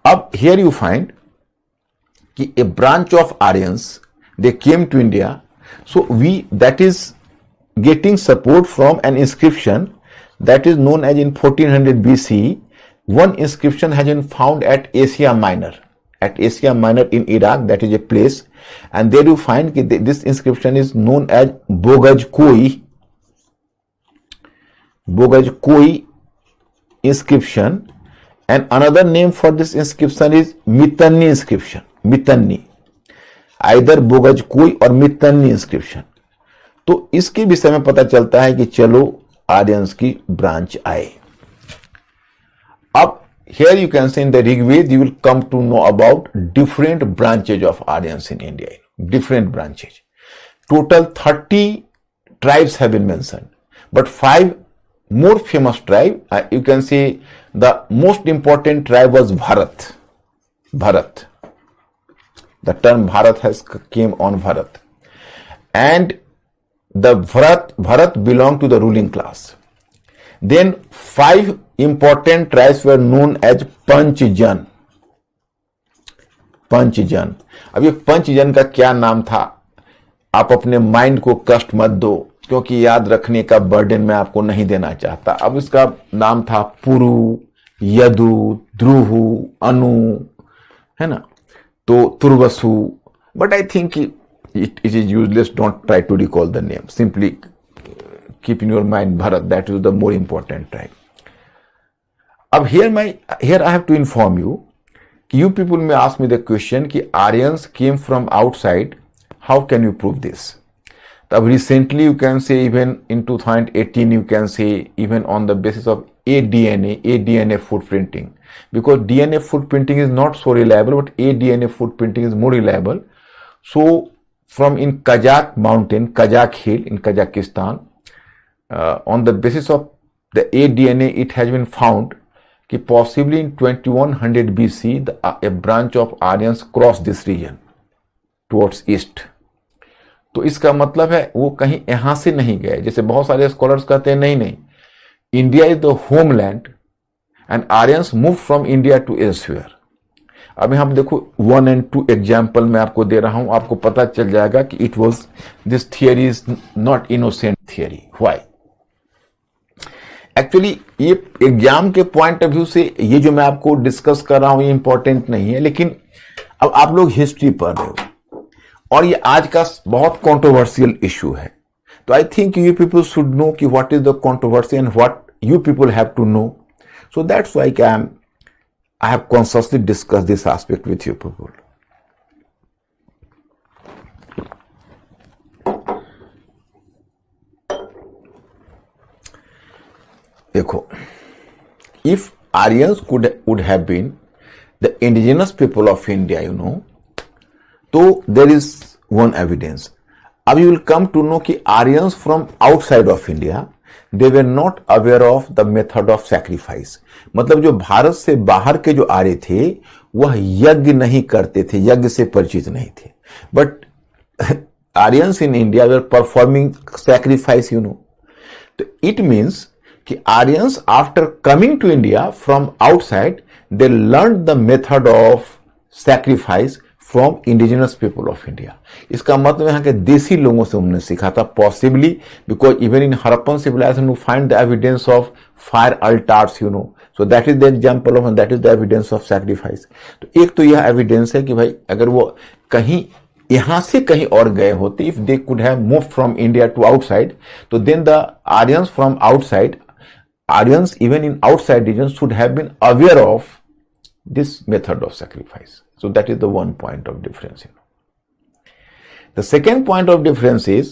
अब हियर यू फाइंड कि a branch of Aryans they came to India. So that is getting support from an inscription that is known as in 1400 BC. One inscription has been found at Asia Minor. At Asia Minor in Iraq, that is a place, and there you find this inscription is known as Bogaj Koi inscription, and another name for this inscription is Mitanni inscription. Mitanni, either Bogaj Koi or Mitanni inscription. तो इसके विषय में पता चलता है कि चलो Aryans की ब्रांच आए. अब here you can say in the Rigved you will come to know about different branches of Aryans in India. Different branches. Total 30 tribes have been mentioned, but 5 more famous tribe. You can say the most important tribe was Bharat. Bharat. The term Bharat has came on Bharat. And the Bharat belonged to the ruling class. Then 5 important tribes were known as Panchjan. पंचजन. अब ये पंचजन का क्या नाम था, आप अपने mind को कष्ट मत दो, क्योंकि याद रखने का बर्डन मैं आपको नहीं देना चाहता. अब इसका नाम था पुरु, यदु, ध्रुहु, अनु, है ना, तो Turvasu. But I think it is useless. Don't try to recall the name. Simply keep in your mind Bharat. That is the more important tribe. अब here I have to inform you. You people may ask me the question कि Aryans came from outside. How can you prove this? अब recently you can say, even in 2018 you can say, even on the basis of ADNA footprinting, because DNA footprinting is not so reliable, but ADNA footprinting is more reliable. So from in Kazakh mountain, Kazakh hill in Kazakhstan, on the basis of the ADNA, it has been found that possibly in 2100 BC, a branch of Aryans crossed this region towards east. तो इसका मतलब है वो कहीं यहां से नहीं गए, जैसे बहुत सारे स्कॉलर्स कहते हैं नहीं, India is the homeland and Aryans move from India to elsewhere. अब यहां पर देखो 1 and 2 एग्जाम्पल मैं आपको दे रहा हूं, आपको पता चल जाएगा कि it was this theory is not innocent theory. Why? Actually ये एग्जाम के पॉइंट ऑफ व्यू से ये जो मैं आपको डिस्कस कर रहा हूं ये इंपॉर्टेंट नहीं है, लेकिन अब आप लोग हिस्ट्री पढ़ रहे हो और ये आज का बहुत कंट्रोवर्शियल इशू है, तो I think you people should know कि what is the controversy and what you people have to know. So that's why I have consciously discussed this aspect with you people. देखो, if Aryans would have been the indigenous people of India, you know, so there is one evidence. Now you will come to know कि Aryans from outside of India, they were not aware of the method of sacrifice. मतलब जो भारत से बाहर के जो आर्य थे वह यज्ञ नहीं करते थे, यज्ञ से परिचित नहीं थे. But Aryans in India were performing sacrifice, you know. तो इट मीन्स कि Aryans after coming to India from outside they learn the method of sacrifice from indigenous people of India. इसका मतलब यहाँ के देसी लोगों से उन्होंने सीखा था, possibly because even in Harappan civilisation you find the evidence of fire altars, you know. So that is the example of, that is the evidence of sacrifice. तो एक तो यह एविडेंस है कि भाई अगर वो कहीं यहां से कहीं और गए होते, if they could have move from India to outside, तो then the Aryans from outside, Aryans even in outside region should have been aware of this method of sacrifice. So that is the one point of difference. You know. The second point of difference is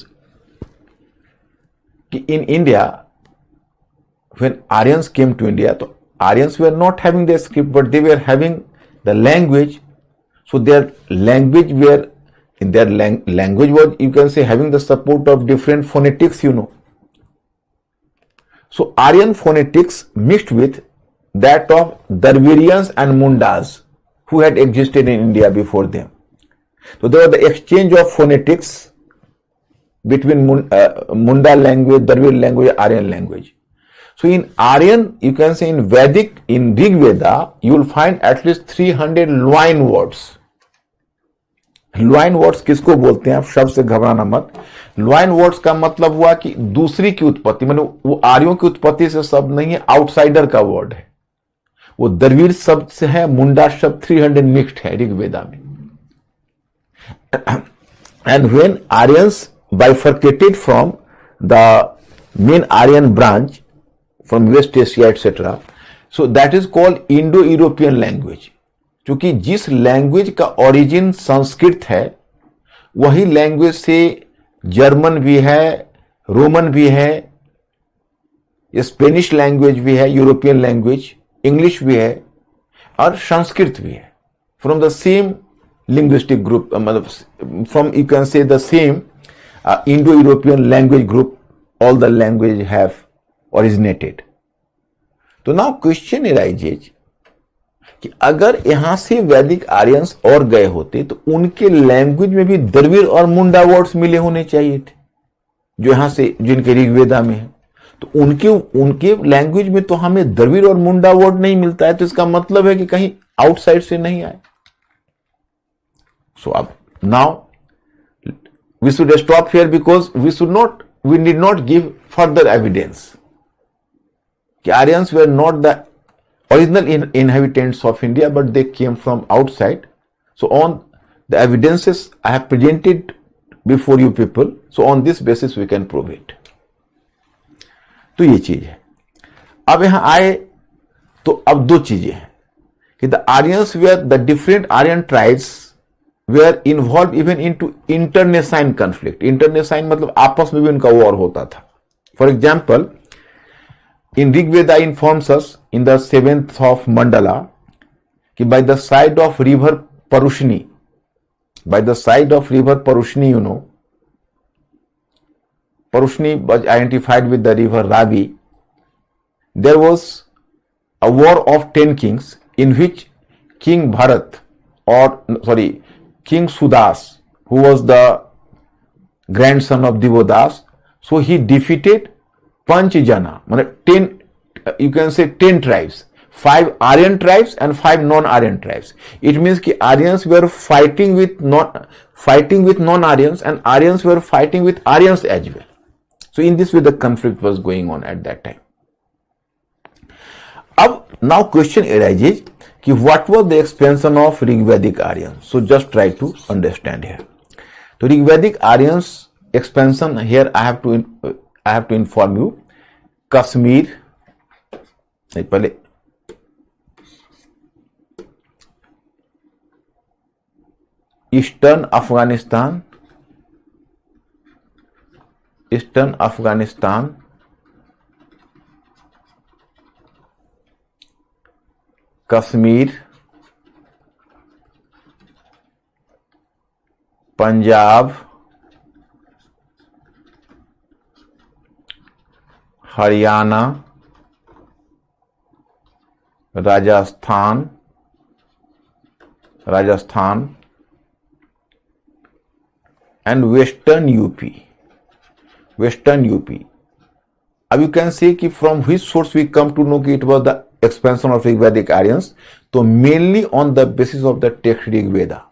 in India, when Aryans came to India, so Aryans were not having their script, but they were having the language. So their language were, in their language was, you can say, having the support of different phonetics, you know. So Aryan phonetics mixed with that of Darvirians and Mundas who had existed in India before them. So there was the exchange of phonetics between Munda language, Darvir language, Aryan language. So in Aryan, you can say in Vedic, in Rig Veda, you will find at least 300 loin words. Loin words किसको बोलते हैं, आप शब्द से घबराना मत. Loin words का मतलब हुआ कि दूसरी की उत्पत्ति, मतलब वो आर्यों की उत्पत्ति से शब्द नहीं है, आउटसाइडर का वर्ड है. वो दरवीर शब्द से है, मुंडा शब्द 300 मिक्स्ड है ऋग्वेदा में. And when Aryans bifurcated from the main Aryan branch from west Asia etcetera, so that is called Indo European language. क्योंकि जिस लैंग्वेज का ओरिजिन संस्कृत है वही लैंग्वेज से जर्मन भी है, रोमन भी है, स्पेनिश लैंग्वेज भी है, यूरोपियन लैंग्वेज, इंग्लिश भी है और संस्कृत भी है. From the same linguistic group, मतलब from you can say the same Indo European language group, all the language have originated. तो नाउ क्वेश्चन अराइजेज कि अगर यहां से वैदिक आर्यंस और गए होते तो उनके लैंग्वेज में भी द्रविड़ और मुंडा वर्ड्स मिले होने चाहिए थे, जो यहां से जिनके ऋग्वेदा में है। तो उनके लैंग्वेज में तो हमें द्रविड़ और मुंडा वर्ड नहीं मिलता है, तो इसका मतलब है कि कहीं आउटसाइड से नहीं आए। सो अब now we should stop here because we need not give further evidence कि Aryans were not the original inhabitants of India, but they came from outside. So on the evidences I have presented before you people, so on this basis we can prove it. तो ये चीज है। अब यहां आए तो अब दो चीजें हैं कि the Aryans were the different Aryan tribes were involved even into internecine conflict. Internecine मतलब आपस में भी उनका वॉर होता था। For example, in Rig Veda informs us in the 7th of Mandala कि by the side of river Parushni, you know, Parushni was identified with the river Ravi. There was a war of 10 kings in which King King Sudas, who was the grandson of Divodas, so he defeated Panchjana, 10, you can say 10 tribes, 5 Aryan tribes and 5 non-Aryan tribes. It means कि Aryans were fighting with non-Aryans and Aryans were fighting with Aryans as well. So in this way the conflict was going on at that time. अब now question arises कि what was the expansion of Rigvedic Aryans? So just try to understand here. तो Rigvedic Aryans expansion here I have to inform you. Kashmir, पहले eastern Afghanistan, Kashmir, Punjab, Haryana, Rajasthan and western UP. अब you can say कि from which source we come to know कि it was the expansion of Rigvedic Aryans, तो mainly on the basis of the text Rig Veda.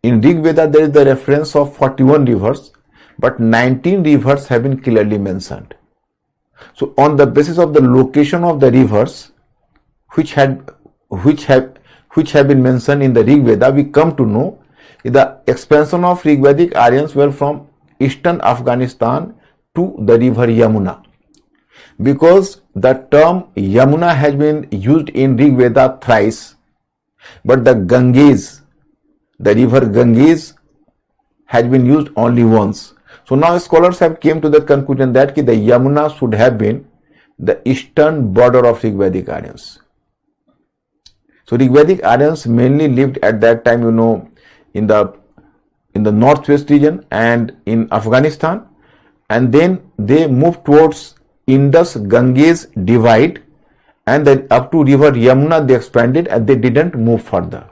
In Rig Veda there is the reference of 41 rivers, but 19 rivers have been clearly mentioned. So on the basis of the location of the rivers which have been mentioned in the Rig Veda, we come to know the expansion of Rigvedic Aryans were from eastern Afghanistan to the river Yamuna. Because the term Yamuna has been used in Rig Veda thrice, but the river Ganges has been used only once. So now scholars have came to the conclusion that the Yamuna should have been the eastern border of Rigvedic Aryans. So Rigvedic Aryans mainly lived at that time, in the northwest region and in Afghanistan, and then they moved towards Indus Ganges divide, and then up to river Yamuna they expanded and they didn't move further.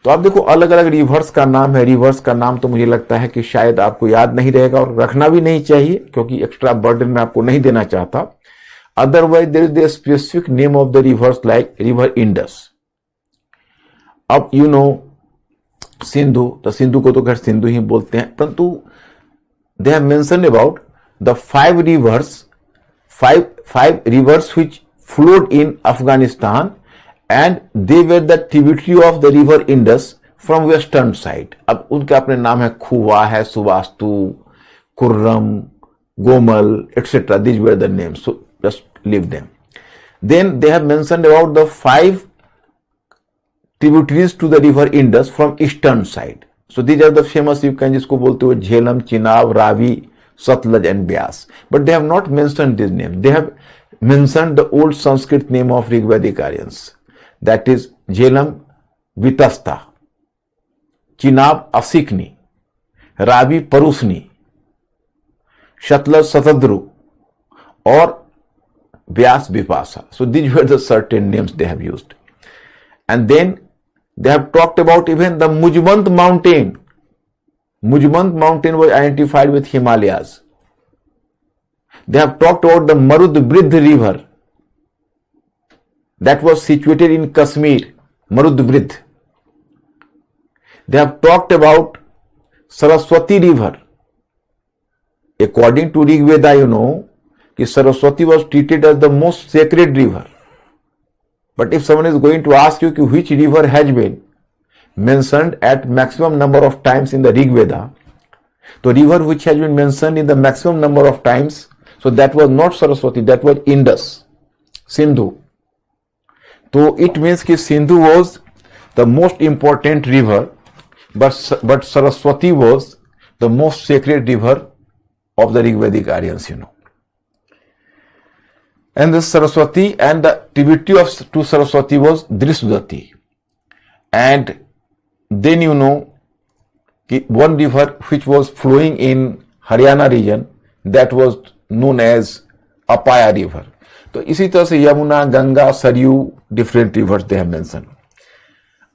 तो आप देखो अलग अलग reverse का नाम है। Reverse का नाम तो मुझे लगता है कि शायद आपको याद नहीं रहेगा और रखना भी नहीं चाहिए, क्योंकि एक्स्ट्रा बर्डन मैं आपको नहीं देना चाहता। Otherwise there is the specific name of the rivers like river Indus. अब सिंधु, तो सिंधु को तो खैर सिंधु ही बोलते हैं, परंतु they have mentioned about the 5 rivers which flowed in Afghanistan, and they were the tributary of the river Indus from western side. अब उनके अपने नाम है, खुवा है, Suvastu, Kurram, Gomal, etc. These were the names, so just leave them. Then they have mentioned about the 5 tributaries to the river Indus from eastern side. So these are the famous, you can जिसको बोलते हो Jhelum, Chenab, Ravi, Sutlej and Beas. But they have not mentioned these names. They have mentioned the old Sanskrit name of Rigvedic Aryans. That is Jhelum Vitasta, Chinab Asikni, Ravi Parusni, Shatlaj Satadru, or Vyas Vipasa. So these were the certain names they have used. And then they have talked about even the Mujmant mountain. Mujmant mountain was identified with Himalayas. They have talked about the Marudbridh river that was situated in Kashmir, Marudbridh. They have talked about Saraswati river. According to Rig Veda, you know, Saraswati was treated as the most sacred river. But if someone is going to ask you which river has been mentioned at maximum number of times in the Rig Veda, the river which has been mentioned in the maximum number of times, so that was not Saraswati, that was Indus, Sindhu. So it means that Sindhu was the most important river, but Saraswati was the most sacred river of the Rigvedic Aryans, you know. And the Saraswati and the tributary to Saraswati was Drisudati. And then you know one river which was flowing in Haryana region, that was known as Apaya river. So इसी तरह से Yamuna, Ganga, Saryu, different rivers they have mentioned.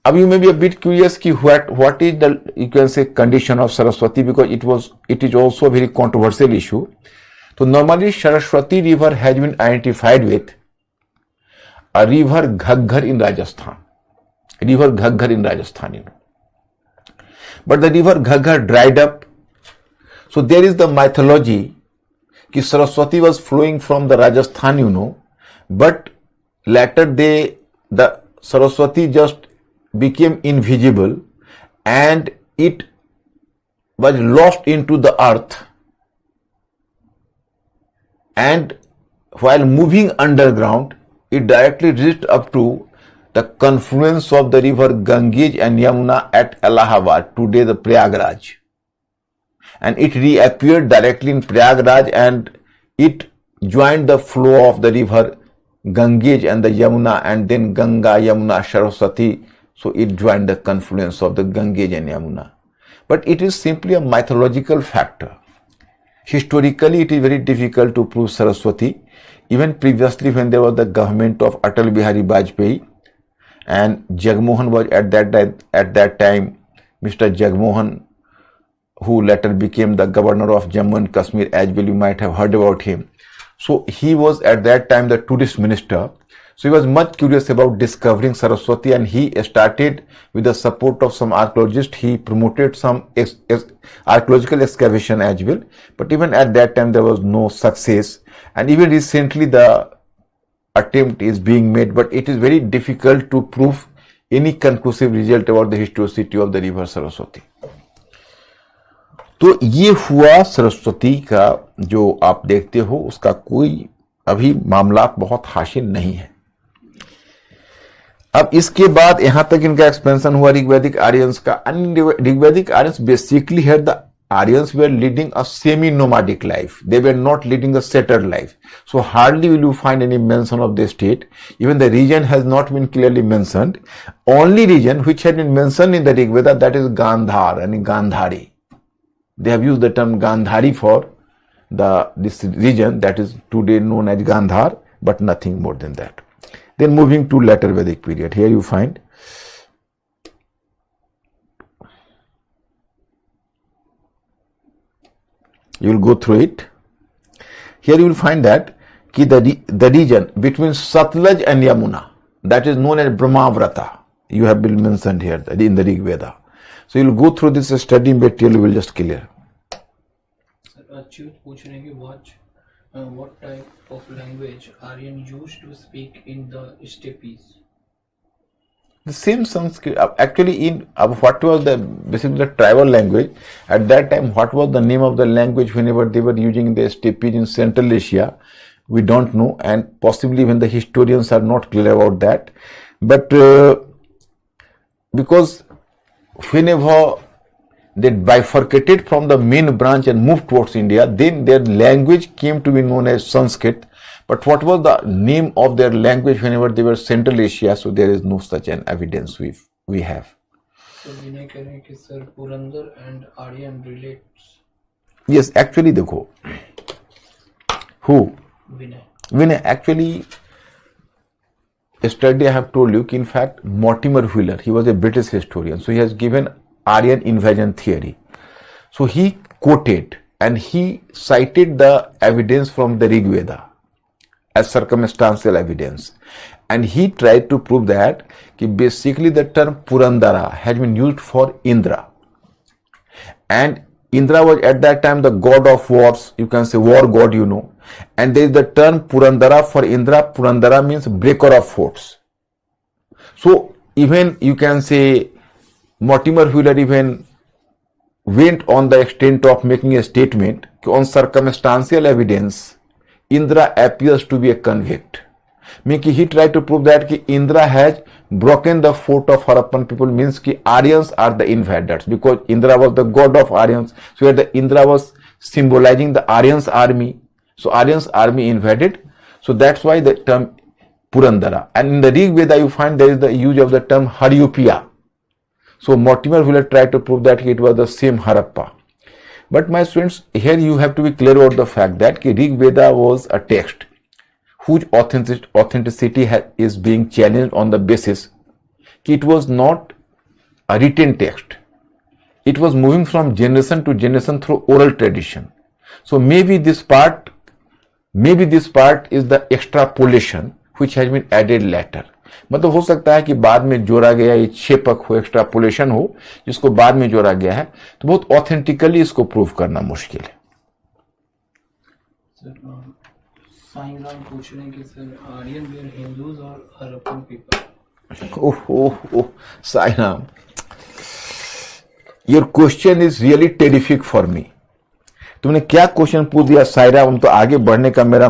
Now you may be a bit curious ki what is the, you can say, condition of Saraswati, because it is also a very controversial issue. So normally Saraswati river has been identified with a river Ghaggar in Rajasthan. River Ghaggar in Rajasthan, you know. But the river Ghaggar dried up. So there is the mythology that Saraswati was flowing from the Rajasthan, you know, but later the Saraswati just became invisible and it was lost into the earth. And while moving underground, it directly reached up to the confluence of the river Ganges and Yamuna at Allahabad, today the Prayagraj. And it reappeared directly in Prayagraj and it joined the flow of the river Ganges and the Yamuna, and then Ganga, Yamuna, Saraswati. So it joined the confluence of the Ganges and Yamuna. But it is simply a mythological factor. Historically, it is very difficult to prove Saraswati. Even previously, when there was the government of Atal Bihari Vajpayee, and Jagmohan was at that time, Mr. Jagmohan, who later became the governor of Jammu and Kashmir, as well you might have heard about him. So he was at that time the tourist minister. So he was much curious about discovering Saraswati, and he started, with the support of some archaeologists, he promoted some archaeological excavation as well. But even at that time there was no success, and even recently the attempt is being made, but it is very difficult to prove any conclusive result about the historicity of the river Saraswati. तो ये हुआ सरस्वती का, जो आप देखते हो उसका कोई अभी मामला बहुत हासिल नहीं है। अब इसके बाद यहां तक इनका एक्सपेंशन हुआ ऋग्वैदिक आर्यंस का। ऋग्वैदिक आर्यंस बेसिकली है the Aryans were leading a semi nomadic life, they were not leading a settled life, so hardly will you find any mention of the state, even the region has not been clearly mentioned. Only region which had been mentioned in the Rigveda, that is Gandhar यानी Gandhari. They have used the term Gandhari for this region that is today known as Gandhar, but nothing more than that. Then moving to later Vedic period, here you find you will go through it. Here you will find that the region between Satluj and Yamuna, that is known as Brahmavrata, you have been mentioned here in the Rig Veda. So you will go through this study material, you will just clear. Achyut पूछ रहे हैं कि what type of language Aryan used to speak in the steppes? The same Sanskrit. Actually, what was basically the tribal language at that time? What was the name of the language whenever they were using the steppes in Central Asia? We don't know, and possibly even the historians are not clear about that. But because whenever they bifurcated from the main branch and moved towards India, then their language came to be known as Sanskrit. But what was the name of their language whenever they were Central Asia? So there is no such an evidence we have. So Vinay कह रहे हैं कि sir Purandar and Aryan relates. Yes, actually देखो, who Vinay. When actually, yesterday I have told you, in fact, Mortimer Wheeler, he was a British historian, so he has given Aryan invasion theory. So he quoted and he cited the evidence from the Rig Veda as circumstantial evidence, and he tried to prove that basically the term Purandara has been used for Indra, and Indra was at that time the god of wars, you can say war god, and there is the term Purandara for Indra. Purandara means breaker of forts. So even you can say Mortimer Wheeler even went on the extent of making a statement on circumstantial evidence Indra appears to be a convict. Meaning he tried to prove that Indra has broken the fort of Harappan people, means Aryans are the invaders, because Indra was the god of Aryans. So here the Indra was symbolizing the Aryans army. So Aryans army invaded. So that's why the term Purandara. And in the Rig Veda you find there is the use of the term Haryupiya. So Mortimer Wheeler tried to prove that it was the same Harappa. But my students, here you have to be clear about the fact that Rig Veda was a text whose authenticity is being challenged on the basis it was not a written text. It was moving from generation to generation through oral tradition. So maybe this part is the extrapolation which has been added later. मतलब हो सकता है कि बाद में जोड़ा गया ये छेपक हो, एक्सट्रापोलेशन हो, जिसको बाद में जोड़ा गया है, तो बहुत ऑथेंटिकली इसको प्रूव करना मुश्किल है. साईं राम पूछ रहे हैं कि सर आर्यन वे हिंदूज और Harappan people. Oh Sai Ram, your question is really terrific for me. तुमने क्या क्वेश्चन पूछ दिया साईं राम, तो आगे बढ़ने का मेरा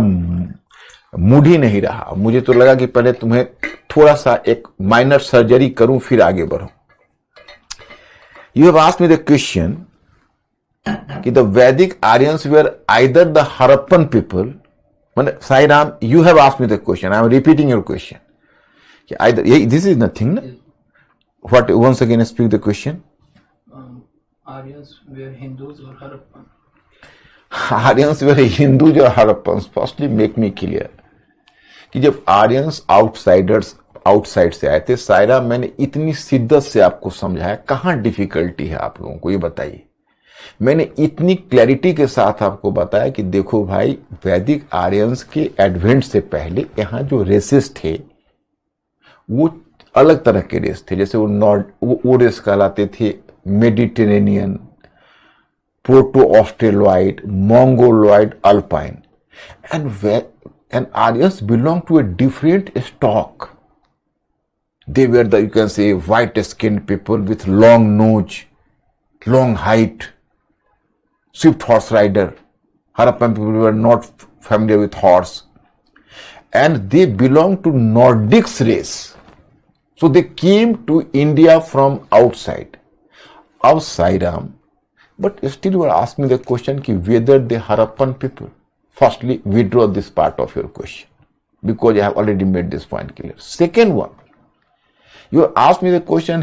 मूड ही नहीं रहा. मुझे तो लगा कि पहले तुम्हें थोड़ा सा एक माइनर सर्जरी करूं फिर आगे बढ़ूं. You have asked me the question कि the Vedic Aryans were either the Harappan people. मतलब Sai Ram, you have asked me the question, I am repeating your question. Either, this is nothing ना. What, once again speak the question. Aryans were Hindus और Harappan. Aryans were Hindus और Harappan. Firstly make me clear कि जब Aryans outside से आए थे, सायरा, मैंने इतनी शिद्दत से आपको समझाया, कहां डिफिकल्टी है आप लोगों को ये बताइए. मैंने इतनी क्लैरिटी के साथ आपको बताया कि देखो भाई, वैदिक आर्यंस के एडवेंट से पहले यहां जो रेसेस थे वो अलग तरह के रेस थे. जैसे वो रेस कहलाते थे Mediterranean, proto Australoid, Mongoloid, alpine. and Aryans belong to a different stock. They were you can say, white-skinned people with long nose, long height, swift horse rider. Harappan people were not familiar with horse. And they belong to Nordics race. So they came to India from outside. Sairam. But still you are asking me the question whether the Harappan people. Firstly, withdraw this part of your question because I have already made this point clear. Second one, you asked me the question,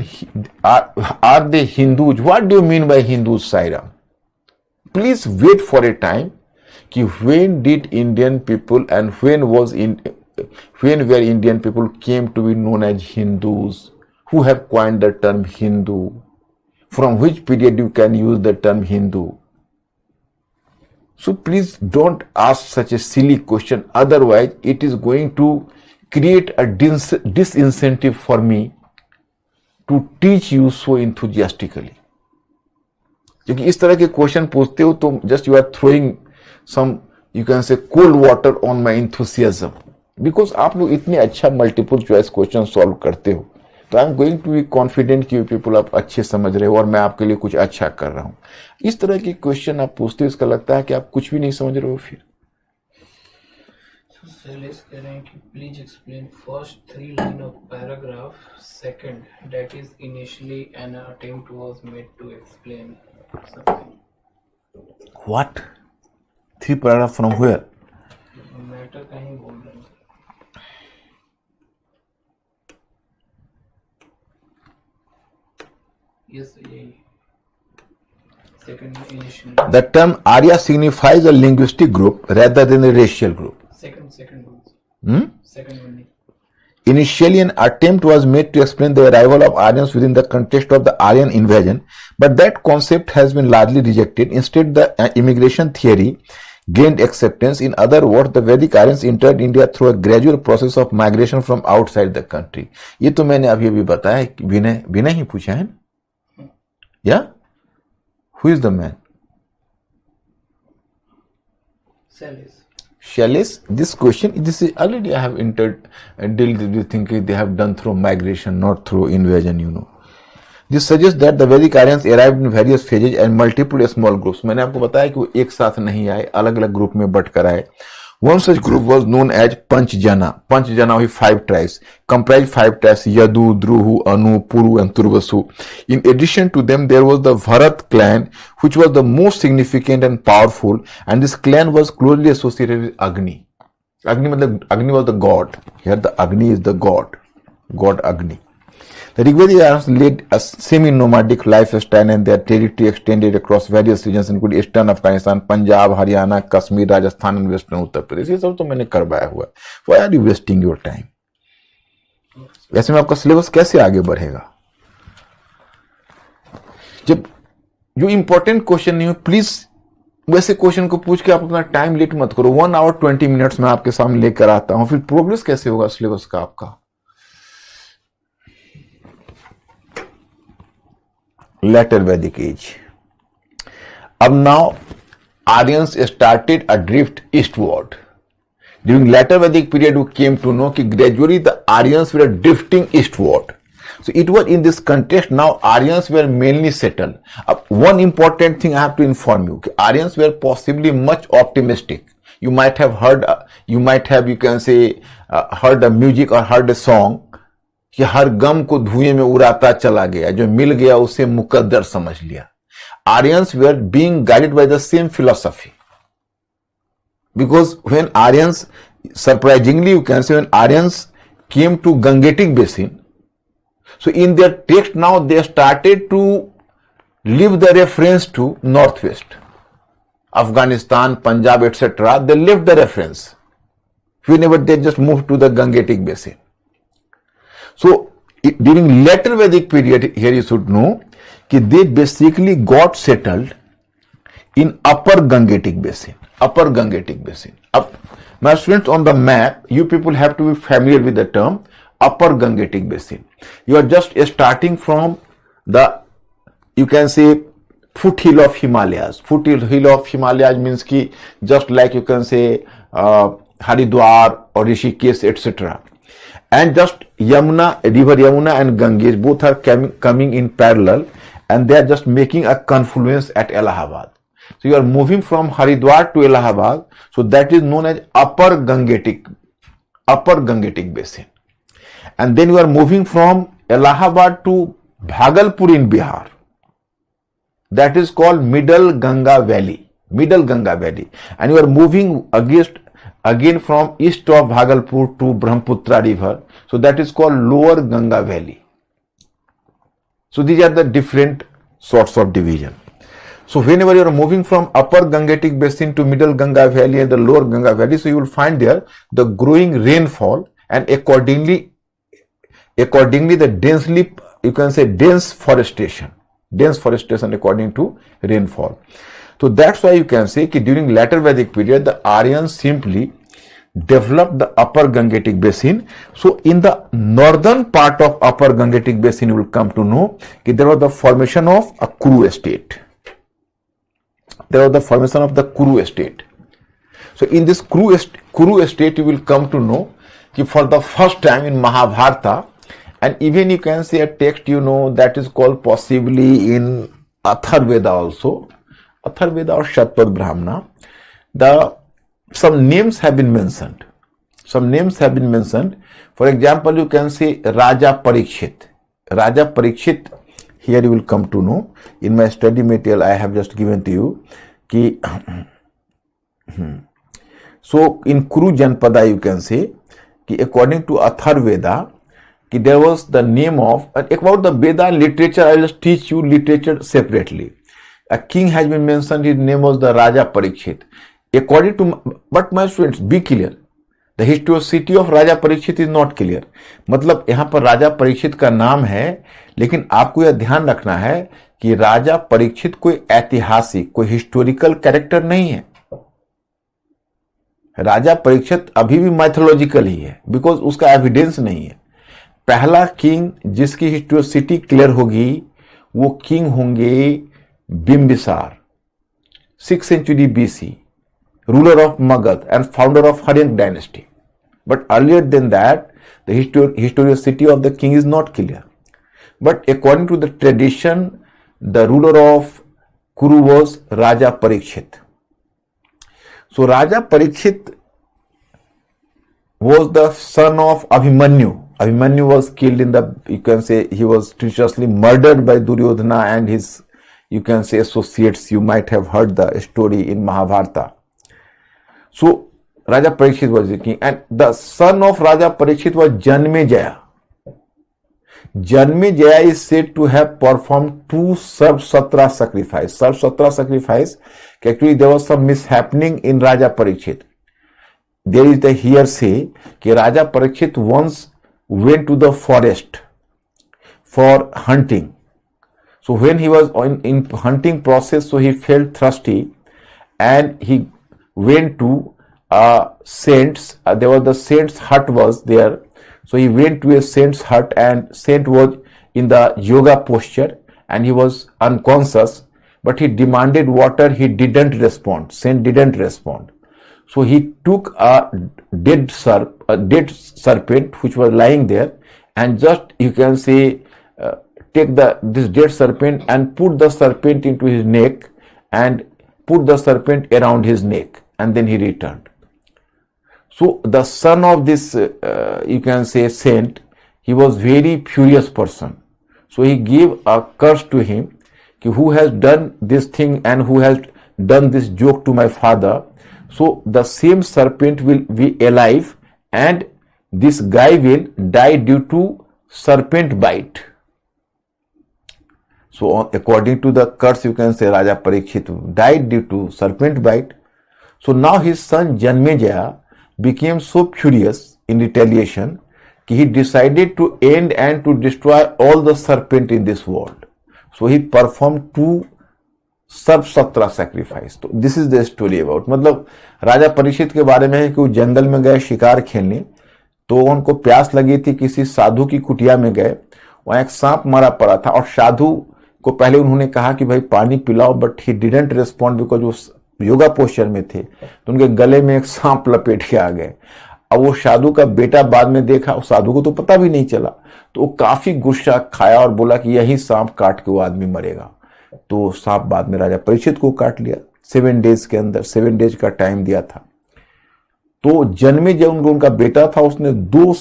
are they Hindus? What do you mean by Hindus, Sairam? Please wait for a time. When did Indian people and when were Indian people came to be known as Hindus? Who have coined the term Hindu? From which period you can use the term Hindu? So please don't ask such a silly question, otherwise it is going to create a disincentive for me to teach you so enthusiastically. क्योंकि इस तरह के question पूछते हो तो just you are throwing some, you can say, cold water on my enthusiasm. Because आप लोग इतने अच्छा मल्टीपल चॉइस क्वेश्चन सॉल्व करते हो, तो I am going to be confident कि पीपल आप अच्छे समझ रहे हो और मैं आपके लिए कुछ अच्छा कर रहा हूं. इस तरह के क्वेश्चन आप पूछते हो, इसका लगता है कि आप कुछ भी नहीं समझ रहे हो. फिर शैलेश कह रहे हैं कि please explain first 3 line of paragraph second, that is initially an attempt was made to explain something. What? 3 paragraph from where? Matter कहीं बोल रहे हैं. यस, यही Second initially. The term Arya signifies a linguistic group rather than a racial group. Second one. Second one. Initially, an attempt was made to explain the arrival of Aryans within the context of the Aryan invasion, but that concept has been largely rejected. Instead, the immigration theory gained acceptance. In other words, the Vedic Aryans entered India through a gradual process of migration from outside the country. ये तो मैंने अभी बताया, विनय ही पूछा है. Yeah? Who is the man? Shailesh, this question, this is already I have entered and dealt with thinking they have done through migration, not through invasion, you know. This suggests that the Vedic Aryans arrived in various phases and multiple small groups. मैंने आपको बताया कि वो एक साथ नहीं आए, अलग अलग ग्रुप में बट कर आए. One such group was known as Panchjana. Panchjana with 5 tribes, comprised 5 tribes: Yadu, Druhu, Anu, Puru, and Turvasu. In addition to them, there was the Bharat clan, which was the most significant and powerful, and this clan was closely associated with Agni. Agni was the god. Here the Agni is the god Agni. The Rigvedic Aryans led a semi-nomadic lifestyle and their territory extended across various regions including eastern Afghanistan, Punjab, Haryana, Kashmir, Rajasthan and western Uttar Pradesh. ये सब तो मैंने करवाया हुआ है. Why are you wasting your time? वैसे में आपका सिलेबस कैसे आगे बढ़ेगा? जब जो इंपॉर्टेंट क्वेश्चन नहीं हो, प्लीज वैसे क्वेश्चन को पूछ के आप अपना टाइम लेट मत करो. 1 hour 20 minutes में आपके सामने लेकर आता हूं, फिर प्रोग्रेस कैसे होगा सिलेबस का आपका? Later Vedic age. Now Aryans started a drift eastward. During later Vedic period, we came to know that gradually the Aryans were drifting eastward. So it was in this context now Aryans were mainly settled. One important thing I have to inform you: Aryans were possibly much optimistic. You might have heard, you can say, heard a music or heard a song कि हर गम को धुएं में उड़ाता चला गया, जो मिल गया उसे मुकद्दर समझ लिया. Aryans were being guided by the same philosophy. Because when Aryans, surprisingly you can say, when Aryans came to Gangetic Basin, so in their text now they started to leave the reference to northwest, Afghanistan, Punjab, etc. They left the reference whenever they just moved to the Gangetic Basin. So during later Vedic period, here you should know that they basically got settled in upper Gangetic Basin. Upper Gangetic Basin. My students, on the map, you people have to be familiar with the term upper Gangetic Basin. You are just starting from the, you can say, foothill of Himalayas. Foothill of Himalayas means ki just like you can say Haridwar or Rishikesh, etc. And just Yamuna, river Yamuna and Ganges, both are coming in parallel, and they are just making a confluence at Allahabad. So you are moving from Haridwar to Allahabad, so that is known as upper Gangetic Basin. And then you are moving from Allahabad to Bhagalpur in Bihar. That is called Middle Ganga Valley. And you are moving again from east of Bhagalpur to Brahmaputra river. So that is called Lower Ganga Valley. So these are the different sorts of division. So whenever you are moving from upper Gangetic Basin to Middle Ganga Valley and the Lower Ganga Valley, so you will find there the growing rainfall and accordingly the densely, you can say, dense forestation according to rainfall. So that's why you can say that during later Vedic period, the Aryans simply developed the upper Gangetic Basin. So in the northern part of upper Gangetic Basin, you will come to know that there was the formation of a Kuru estate. So in this Kuru estate, you will come to know that for the first time in Mahabharata, and even you can say a text, you know, that is called possibly in Atharvaveda also, Atharvaveda or Shatpad Brahmana, some names have been mentioned. For example, you can say Raja Parikshit. Here you will come to know. In my study material, I have just given to you. So in Kuru Janpada, you can say, according to Atharvaveda, there was the name of, about the Veda literature, I will just teach you literature separately. a king has been mentioned, his name was the Raja Parikshit. According to, but my students, be clear, the historicity of Raja Parikshit is not clear. मतलब यहां पर राजा परीक्षित का नाम है, लेकिन आपको यह ध्यान रखना है कि राजा परीक्षित कोई ऐतिहासिक, कोई हिस्टोरिकल कैरेक्टर नहीं है. राजा परीक्षित अभी भी माइथोलॉजिकल ही है, बिकॉज उसका एविडेंस नहीं है. पहला किंग जिसकी हिस्टोरिसिटी क्लियर होगी वो किंग होंगे Bimbisara, 6th century BC, ruler of Magad and founder of Haryank dynasty. But earlier than that, the historicity of the king is not clear. But according to the tradition, the ruler of Kuru was Raja Parikshit. So Raja Parikshit was the son of Abhimanyu. Abhimanyu was killed in the, you can say, he was treacherously murdered by Duryodhana and his, you can say, associates. You might have heard the story in Mahabharata. So Raja Parikshit was the king, and the son of Raja Parikshit was Janmejaya. Janmejaya is said to have performed 2 Sarvsatra sacrifice. Sarvsatra sacrifice, actually there was some mishappening in Raja Parikshit. There is the hearsay that Raja Parikshit once went to the forest for hunting. So when he was in hunting process, so he felt thirsty and he went to saint's, there was the saint's hut was there. So he went to a saint's hut and saint was in the yoga posture and he was unconscious, but he demanded water. He didn't respond. Saint didn't respond. So he took a dead serpent which was lying there, and just, you can say, take this dead serpent and put the serpent into his neck and put the serpent around his neck, and then he returned. So the son of this, you can say, saint, he was very furious person. So he gave a curse to him, who has done this thing and who has done this joke to my father. So the same serpent will be alive and this guy will die due to serpent bite. So according to the curse, you can say Raja Parikshit died due to serpent bite. So now his son Janmejaya became so furious in retaliation, he decided to end and to destroy all the serpent in this world. So he performed 2 सर्वसत्रा sacrifice. तो this is the story about, मतलब राजा परीक्षित के बारे में है कि वो जंगल में गए शिकार खेलने, तो उनको प्यास लगी थी, किसी साधु की कुटिया में गए, वहां एक सांप मरा पड़ा था और साधु को पहले उन्होंने कहा कि भाई पानी पिलाओ, but he didn't respond because वो योगा पोस्चर में थे, तो उनके गले में एक सांप लपेट के आ गए. अब वो साधु का बेटा बाद में देखा, उस साधु को तो पता भी नहीं चला, तो वो काफी गुस्सा खाया और बोला कि यही सांप काट के वो आदमी मरेगा. तो सांप बाद में राजा परीक्षित को काट लिया 7 डेज के अंदर. 7 डेज का टाइम दिया था. तो जन्मेजय उनका बेटा था, उसने 2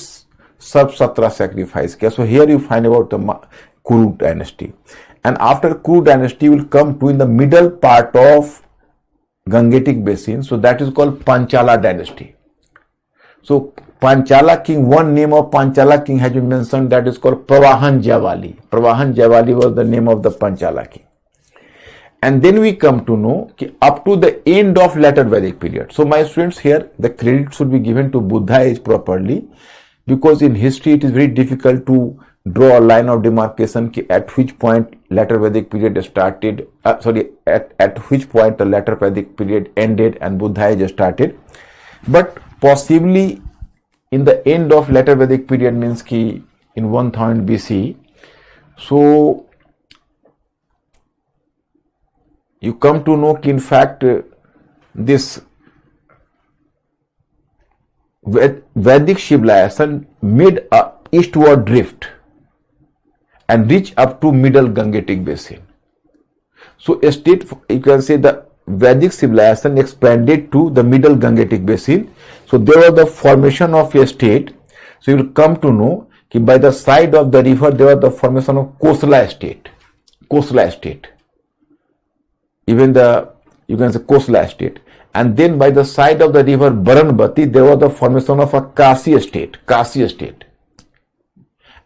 सर्वसत्रा सैक्रिफाइस किया. So here you find about the Kuru dynasty, and after Kuru dynasty will come to in the middle part of Gangetic basin, so that is called Panchala dynasty. So Panchala king, one name of Panchala king has been mentioned, that is called Pravahan Jayavali. Pravahan Jayavali was the name of the Panchala king. And then we come to know up to the end of later Vedic period. So my students, here the credit should be given to Buddha age properly, because in history it is very difficult to draw a line of demarcation at which point later Vedic period started, at which point the later Vedic period ended and Buddha age started. But possibly in the end of later Vedic period means ki in 1000 BC. So you come to know in fact this Vedic civilization made a eastward drift and reach up to middle Gangetic basin. So a state, you can say the Vedic civilization expanded to the middle Gangetic basin. So there was the formation of a state. So you will come to know that by the side of the river there was the formation of Kosala state. Kosala state. Even the, you can say Kosala state. And then by the side of the river Baranbati there was the formation of a Kasi state. Kasi state.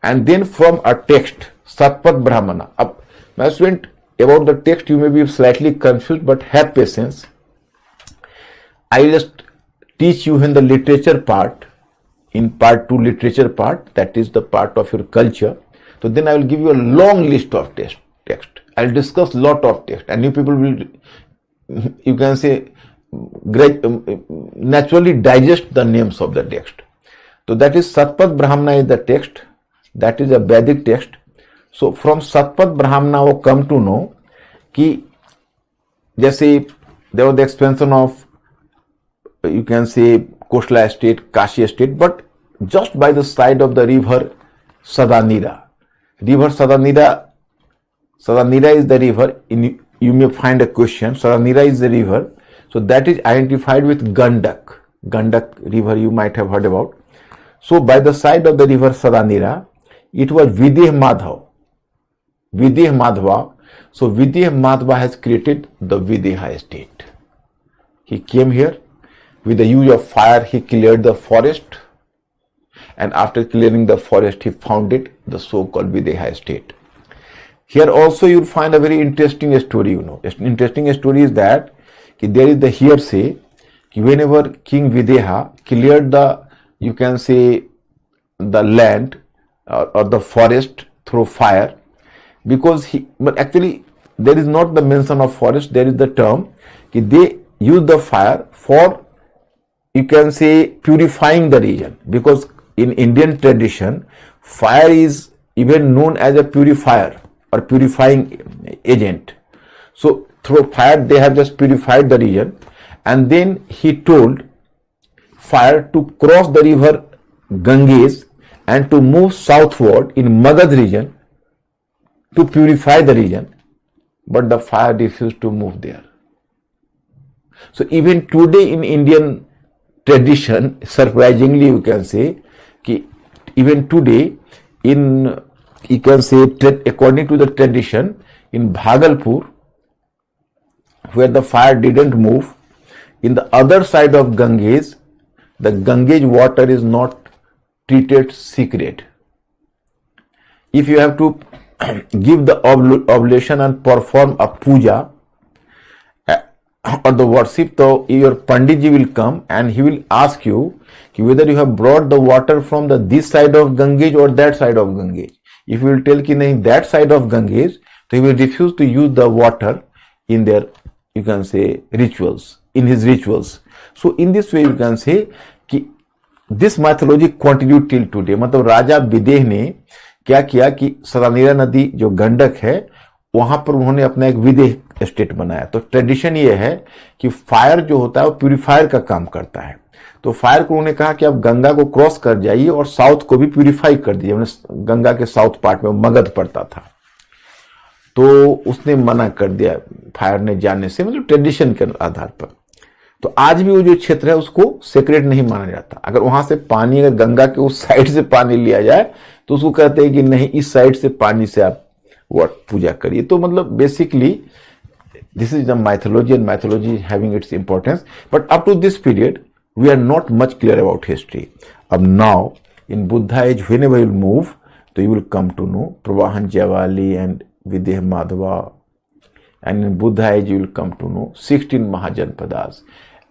And then from a text Satpat Brahmana. Up, my student, about the text you may be slightly confused, but have patience. I will just teach you in the literature part, in part 2 literature part, that is the part of your culture. So then I will give you a long list of text. I will discuss lot of text, and you people will, you can say, naturally digest the names of the text. So that is Satpat Brahmana is the text, that is a Vedic text. So from Satpat Brahmana we come to know कि जैसे there was the expansion of, you can say, Kosala state, Kashi state, but just by the side of the river Sadanira. River Sadanira is the river, you may find a question, Sadanira is the river, so that is identified with Gandak. Gandak river you might have heard about. So by the side of the river Sadanira, it was Videh Madhava. So Videh Madhava has created the Videha state. He came here with the use of fire, he cleared the forest, and after clearing the forest he founded the so-called Videha state. Here also you will find a very interesting story, Interesting story is that there is the hearsay whenever King Videha cleared the, you can say, the land or the forest through fire, because but actually there is not the mention of forest, there is the term they use the fire for, you can say, purifying the region, because in Indian tradition fire is even known as a purifier or purifying agent. So through fire they have just purified the region, and then he told fire to cross the river Ganges and to move southward in Magad region to purify the region, but the fire refused to move there. So even today in Indian tradition, surprisingly you can say, even today in, you can say, according to the tradition, in Bhagalpur, where the fire didn't move, in the other side of Ganges, the Ganges water is not treated sacred. If you have to give the oblation and perform a puja or the worship, so your Panditji will come and he will ask you whether you have brought the water from this side of Ganges or that side of Ganges. If you will tell that side of Ganges, so he will refuse to use the water in their, you can say, rituals, in his rituals. So in this way you can say this mythology continued till today. मतलब राजा विदेह ने क्या किया कि सदानीरा नदी जो गंडक है वहां पर उन्होंने अपना एक विदेह स्टेट बनाया. तो ट्रेडिशन ये है कि फायर जो होता है वो प्यूरिफायर का काम करता है. तो फायर को उन्होंने कहा कि आप गंगा को क्रॉस कर जाइए और साउथ को भी प्यूरिफाई कर दीजिए. गंगा के साउथ पार्ट में मगध पड़ता था, तो उसने मना कर दिया फायर ने जाने से, मतलब ट्रेडिशन के आधार पर. तो आज भी वो जो क्षेत्र है उसको सेक्रेट नहीं माना जाता. अगर वहां से पानी, अगर गंगा के उस साइड से पानी लिया जाए तो उसको कहते हैं कि नहीं, इस साइड से पानी से आप वो पूजा करिए. तो मतलब basically this is the mythology, and mythology having its importance, but up to this period we are not much clear about history. Now in Buddha age, whenever you move, so you will come to know Pravahan Javali and Videh Madhava, and in Buddha age you will come to know 16 Mahajanpadas,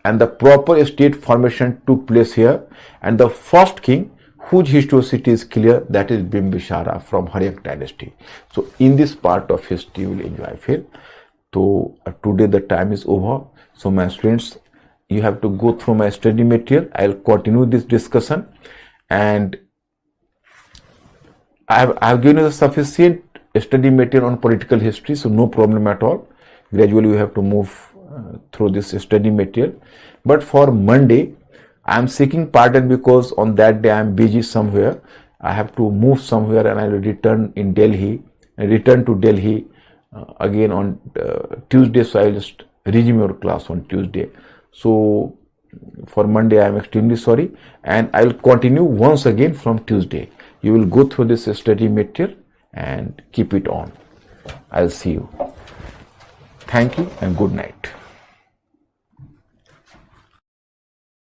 and the proper state formation took place here, and the first king whose historicity is clear, that is Bimbisara from Haryak dynasty. So in this part of history you will enjoy here. So today the time is over. So my students, you have to go through my study material. I'll continue this discussion, and I have given you the sufficient study material on political history, so no problem at all. Gradually you have to move through this study material. But for Monday, I am seeking pardon because on that day I am busy somewhere. I have to move somewhere, and I will return in Delhi, and return to Delhi again on Tuesday. So I will just resume your class on Tuesday. So for Monday I am extremely sorry, and I will continue once again from Tuesday. You will go through this study material and keep it on. I'll see you. Thank you and good night.